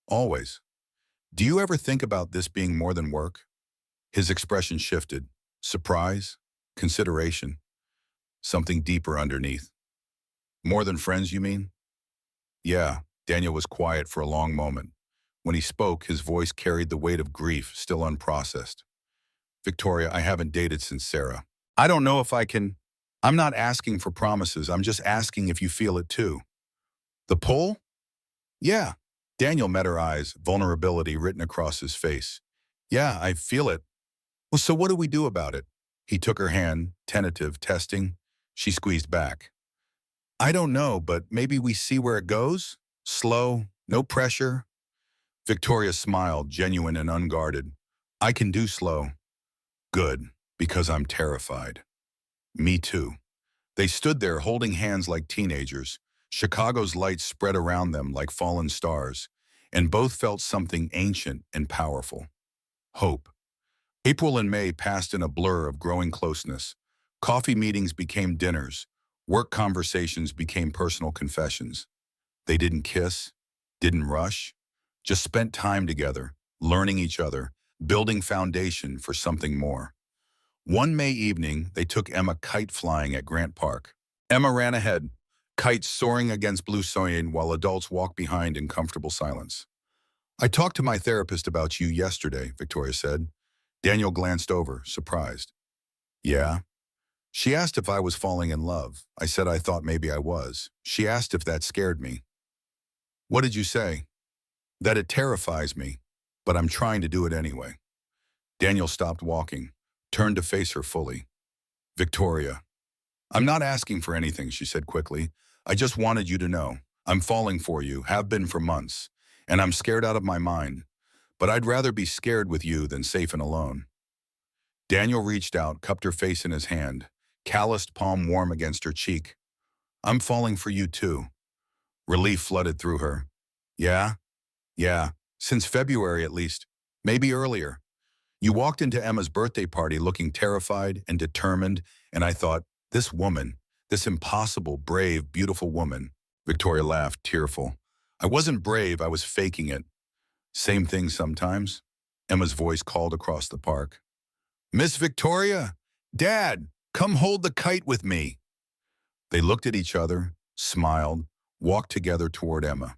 "Always." "Do you ever think about this being more than work?" His expression shifted. Surprise? Consideration? Something deeper underneath. More than friends, you mean? Yeah. Daniel was quiet for a long moment. When he spoke, his voice carried the weight of grief still unprocessed. Victoria, I haven't dated since Sarah. I don't know if I can. I'm not asking for promises. I'm just asking if you feel it too. The pull? Yeah. Daniel met her eyes, vulnerability written across his face. Yeah, I feel it. Well, so what do we do about it? He took her hand, tentative, testing. She squeezed back. I don't know, but maybe we see where it goes? Slow, no pressure. Victoria smiled, genuine and unguarded. I can do slow. Good, because I'm terrified. Me too. They stood there holding hands like teenagers. Chicago's lights spread around them like fallen stars, and both felt something ancient and powerful. Hope. April and May passed in a blur of growing closeness. Coffee meetings became dinners. Work conversations became personal confessions. They didn't kiss, didn't rush, just spent time together, learning each other, building foundation for something more. One May evening, they took Emma kite flying at Grant Park. Emma ran ahead, kites soaring against blue sky while adults walked behind in comfortable silence. I talked to my therapist about you yesterday, Victoria said. Daniel glanced over, surprised. Yeah? She asked if I was falling in love. I said I thought maybe I was. She asked if that scared me. What did you say? That it terrifies me, but I'm trying to do it anyway. Daniel stopped walking, turned to face her fully. Victoria. I'm not asking for anything, she said quickly. I just wanted you to know. I'm falling for you, have been for months, and I'm scared out of my mind. But I'd rather be scared with you than safe and alone. Daniel reached out, cupped her face in his hand, calloused palm warm against her cheek. I'm falling for you too. Relief flooded through her. Yeah? Yeah. Since February at least. Maybe earlier. You walked into Emma's birthday party looking terrified and determined, and I thought, this woman, this impossible, brave, beautiful woman. Victoria laughed, tearful. I wasn't brave, I was faking it. Same thing sometimes. Emma's voice called across the park. Miss Victoria, Dad, come hold the kite with me. They looked at each other, smiled, walked together toward Emma.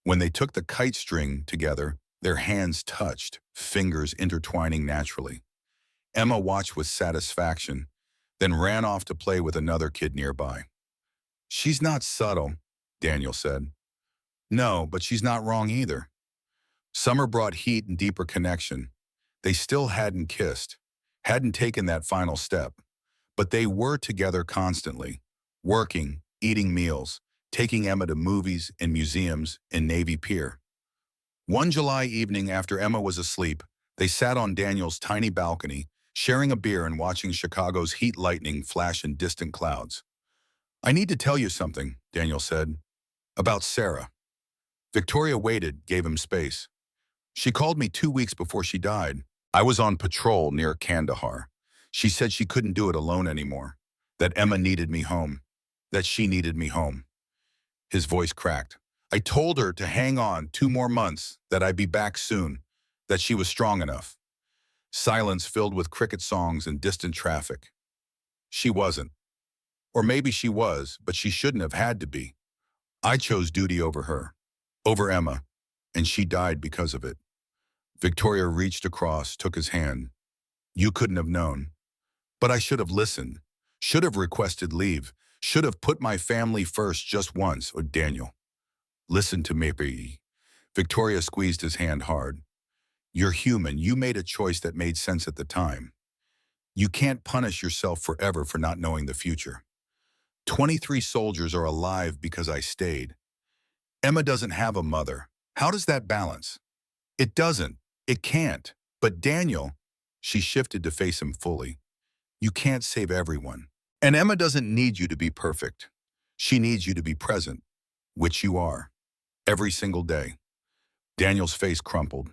When they took the kite string together, their hands touched, fingers intertwining naturally. Emma watched with satisfaction, then ran off to play with another kid nearby. She's not subtle, Daniel said. No, but she's not wrong either. Summer brought heat and deeper connection. They still hadn't kissed, hadn't taken that final step, but they were together constantly, working, eating meals, taking Emma to movies and museums in Navy Pier. One July evening after Emma was asleep, they sat on Daniel's tiny balcony, sharing a beer and watching Chicago's heat lightning flash in distant clouds. I need to tell you something, Daniel said, about Sarah. Victoria waited, gave him space. She called me 2 weeks before she died. I was on patrol near Kandahar. She said she couldn't do it alone anymore, that Emma needed me home, that she needed me home. His voice cracked. I told her to hang on 2 more months, that I'd be back soon, that she was strong enough. Silence filled with cricket songs and distant traffic. She wasn't. Or maybe she was, but she shouldn't have had to be. I chose duty over her, over Emma, and she died because of it. Victoria reached across, took his hand. You couldn't have known. But I should have listened, should have requested leave, should have put my family first just once, or Daniel. Listen to me, B. Victoria squeezed his hand hard. You're human. You made a choice that made sense at the time. You can't punish yourself forever for not knowing the future. 23 soldiers are alive because I stayed. Emma doesn't have a mother. How does that balance? It doesn't. It can't. But Daniel, she shifted to face him fully. You can't save everyone. And Emma doesn't need you to be perfect. She needs you to be present, which you are, every single day. Daniel's face crumpled.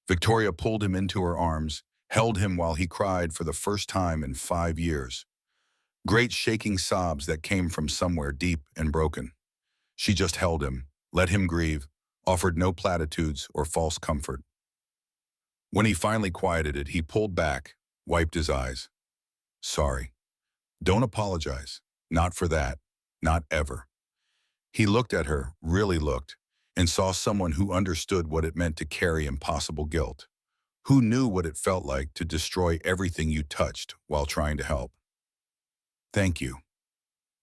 Victoria pulled him into her arms, held him while he cried for the first time in 5 years. Great shaking sobs that came from somewhere deep and broken. She just held him, let him grieve, offered no platitudes or false comfort. When he finally quieted it, he pulled back, wiped his eyes. Sorry. Don't apologize. Not for that. Not ever. He looked at her, really looked, and saw someone who understood what it meant to carry impossible guilt, who knew what it felt like to destroy everything you touched while trying to help. Thank you.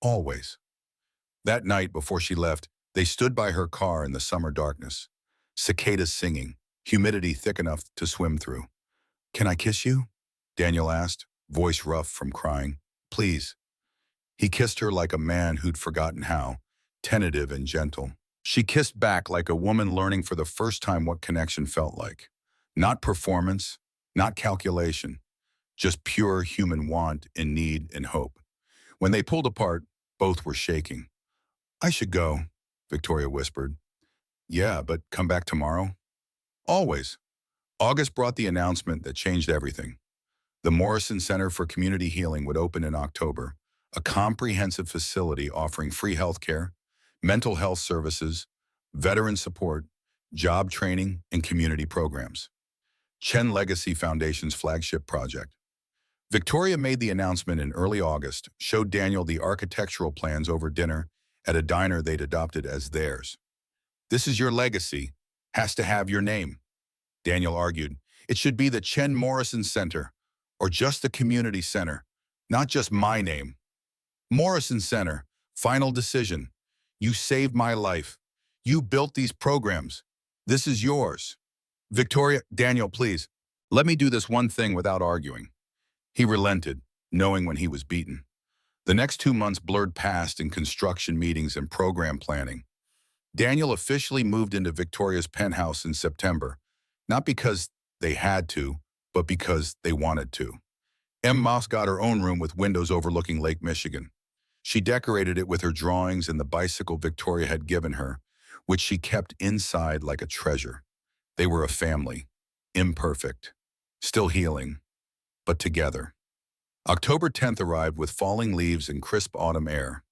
Always. That night before she left, they stood by her car in the summer darkness, cicadas singing, humidity thick enough to swim through. Can I kiss you? Daniel asked, voice rough from crying. Please. He kissed her like a man who'd forgotten how, tentative and gentle. She kissed back like a woman learning for the first time what connection felt like. Not performance, not calculation, just pure human want and need and hope. When they pulled apart, both were shaking. I should go, Victoria whispered. Yeah, but come back tomorrow? Always. August brought the announcement that changed everything. The Morrison Center for Community Healing would open in October, a comprehensive facility offering free healthcare, mental health services, veteran support, job training, and community programs. Chen Legacy Foundation's flagship project. Victoria made the announcement in early August, showed Daniel the architectural plans over dinner at a diner they'd adopted as theirs. This is your legacy. Has to have your name. Daniel argued. It should be the Chen Morrison Center, or just the community center, not just my name. Morrison Center, final decision. You saved my life. You built these programs. This is yours. Victoria, Daniel, please, let me do this one thing without arguing. He relented, knowing when he was beaten. The next 2 months blurred past in construction meetings and program planning. Daniel officially moved into Victoria's penthouse in September, not because they had to, but because they wanted to. Moss got her own room with windows overlooking Lake Michigan. She decorated it with her drawings and the bicycle Victoria had given her, which she kept inside like a treasure. They were a family, imperfect, still healing, but together. October 10th arrived with falling leaves and crisp autumn air.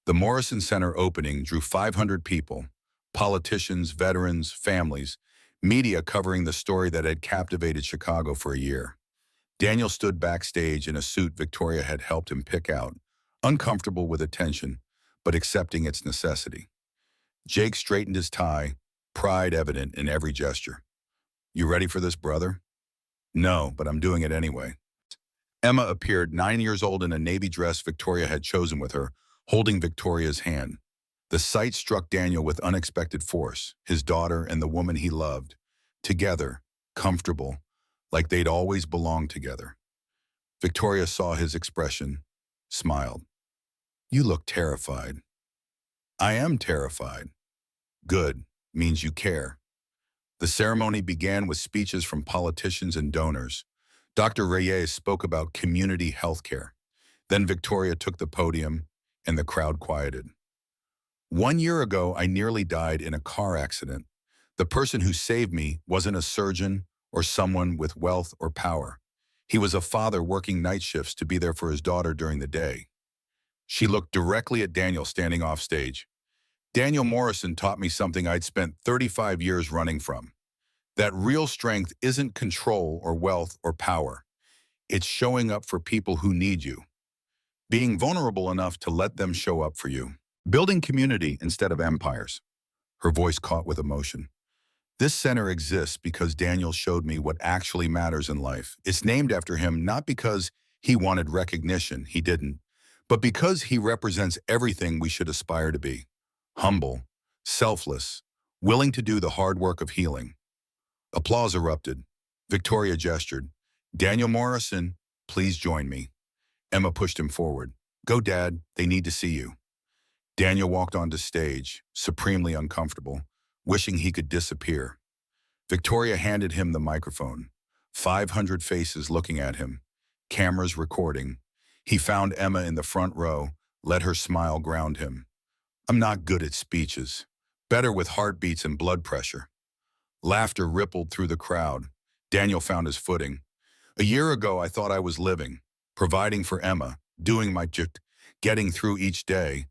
The Morrison Center opening drew 500 people, politicians, veterans, families, media covering the story that had captivated Chicago for a year. Daniel stood backstage in a suit Victoria had helped him pick out, uncomfortable with attention, but accepting its necessity. Jake straightened his tie, pride evident in every gesture. You ready for this, brother? No, but I'm doing it anyway. Emma appeared, 9 years old in a navy dress Victoria had chosen with her, holding Victoria's hand. The sight struck Daniel with unexpected force, his daughter and the woman he loved, together, comfortable, like they'd always belonged together. Victoria saw his expression, smiled. You look terrified. I am terrified. Good, means you care. The ceremony began with speeches from politicians and donors. Dr. Reyes spoke about community health care. Then Victoria took the podium, and the crowd quieted. 1 year ago, I nearly died in a car accident. The person who saved me wasn't a surgeon or someone with wealth or power. He was a father working night shifts to be there for his daughter during the day. She looked directly at Daniel standing off stage. Daniel Morrison taught me something I'd spent 35 years running from. That real strength isn't control or wealth or power. It's showing up for people who need you. Being vulnerable enough to let them show up for you. Building community instead of empires. Her voice caught with emotion. This center exists because Daniel showed me what actually matters in life. It's named after him not because he wanted recognition, he didn't, but because he represents everything we should aspire to be. Humble, selfless, willing to do the hard work of healing. Applause erupted. Victoria gestured. Daniel Morrison, please join me. Emma pushed him forward. Go, Dad, they need to see you. Daniel walked onto stage, supremely uncomfortable, wishing he could disappear. Victoria handed him the microphone. 500 faces looking at him, cameras recording. He found Emma in the front row, let her smile ground him. I'm not good at speeches. Better with heartbeats and blood pressure. Laughter rippled through the crowd. Daniel found his footing. A year ago, I thought I was living, providing for Emma, doing my getting through each day.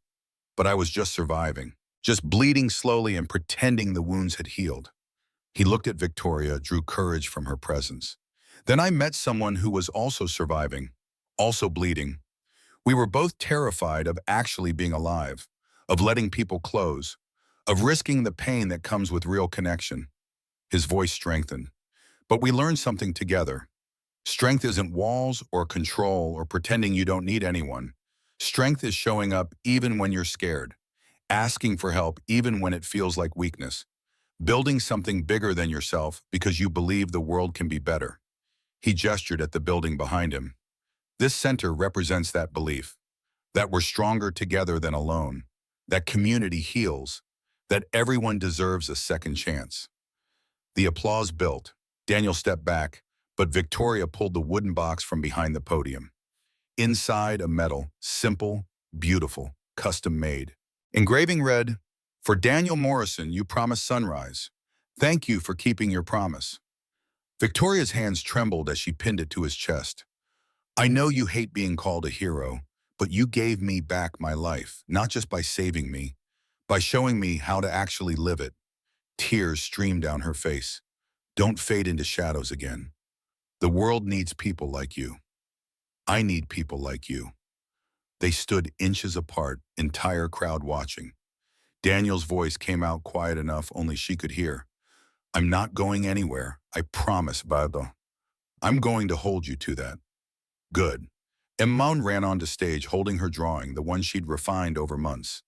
But I was just surviving, just bleeding slowly and pretending the wounds had healed. He looked at Victoria, drew courage from her presence. Then I met someone who was also surviving, also bleeding. We were both terrified of actually being alive, of letting people close, of risking the pain that comes with real connection. His voice strengthened. But we learned something together. Strength isn't walls or control or pretending you don't need anyone. Strength is showing up even when you're scared, asking for help even when it feels like weakness, building something bigger than yourself because you believe the world can be better. He gestured at the building behind him. This center represents that belief, that we're stronger together than alone, that community heals, that everyone deserves a second chance. The applause built. Daniel stepped back, but Victoria pulled the wooden box from behind the podium. Inside, a medal, simple, beautiful, custom-made. Engraving read, "For Daniel Morrison, you promised sunrise. Thank you for keeping your promise." Victoria's hands trembled as she pinned it to his chest. "I know you hate being called a hero, but you gave me back my life, not just by saving me, by showing me how to actually live it." Tears streamed down her face. "Don't fade into shadows again. The world needs people like you. I need people like you." They stood inches apart, entire crowd watching. Daniel's voice came out quiet enough only she could hear. "I'm not going anywhere. I promise, Bado. I'm going to hold you to that." "Good." Iman ran onto stage holding her drawing, the one she'd refined over months.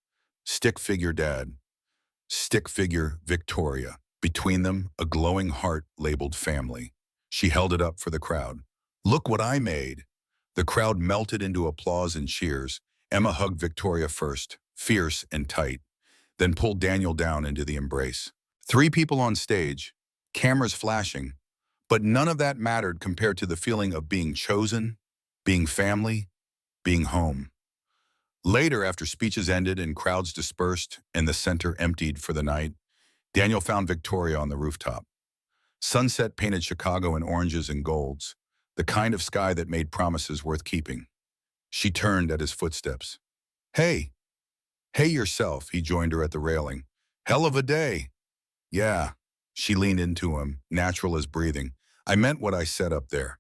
Stick figure Dad. Stick figure Victoria. Between them, a glowing heart labeled family. She held it up for the crowd. "Look what I made." The crowd melted into applause and cheers. Emma hugged Victoria first, fierce and tight, then pulled Daniel down into the embrace. 3 people on stage, cameras flashing, but none of that mattered compared to the feeling of being chosen, being family, being home. Later, after speeches ended and crowds dispersed and the center emptied for the night, Daniel found Victoria on the rooftop. Sunset painted Chicago in oranges and golds, the kind of sky that made promises worth keeping. She turned at his footsteps. "Hey, hey yourself," he joined her at the railing. "Hell of a day." "Yeah." She leaned into him, natural as breathing. "I meant what I said up there."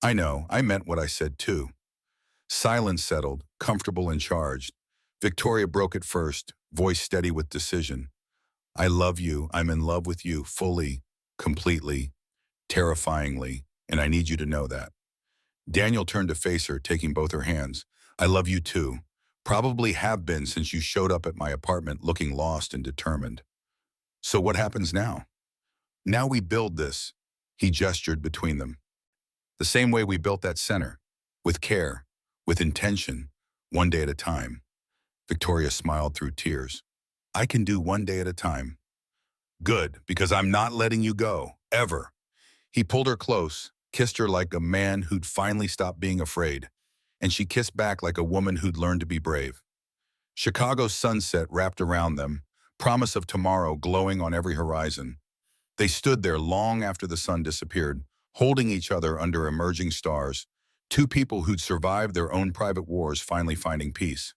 "I know, I meant what I said too." Silence settled, comfortable and charged. Victoria broke it first, voice steady with decision. "I love you. I'm in love with you, fully, completely, terrifyingly, and I need you to know that." Daniel turned to face her, taking both her hands. "I love you too. Probably have been since you showed up at my apartment looking lost and determined." "So what happens now?" "Now we build this." He gestured between them. "The same way we built that center. With care, with intention, one day at a time." Victoria smiled through tears. "I can do one day at a time." "Good, because I'm not letting you go, ever." He pulled her close, kissed her like a man who'd finally stopped being afraid, and she kissed back like a woman who'd learned to be brave. Chicago's sunset wrapped around them, promise of tomorrow glowing on every horizon. They stood there long after the sun disappeared, holding each other under emerging stars, 2 people who'd survived their own private wars finally finding peace.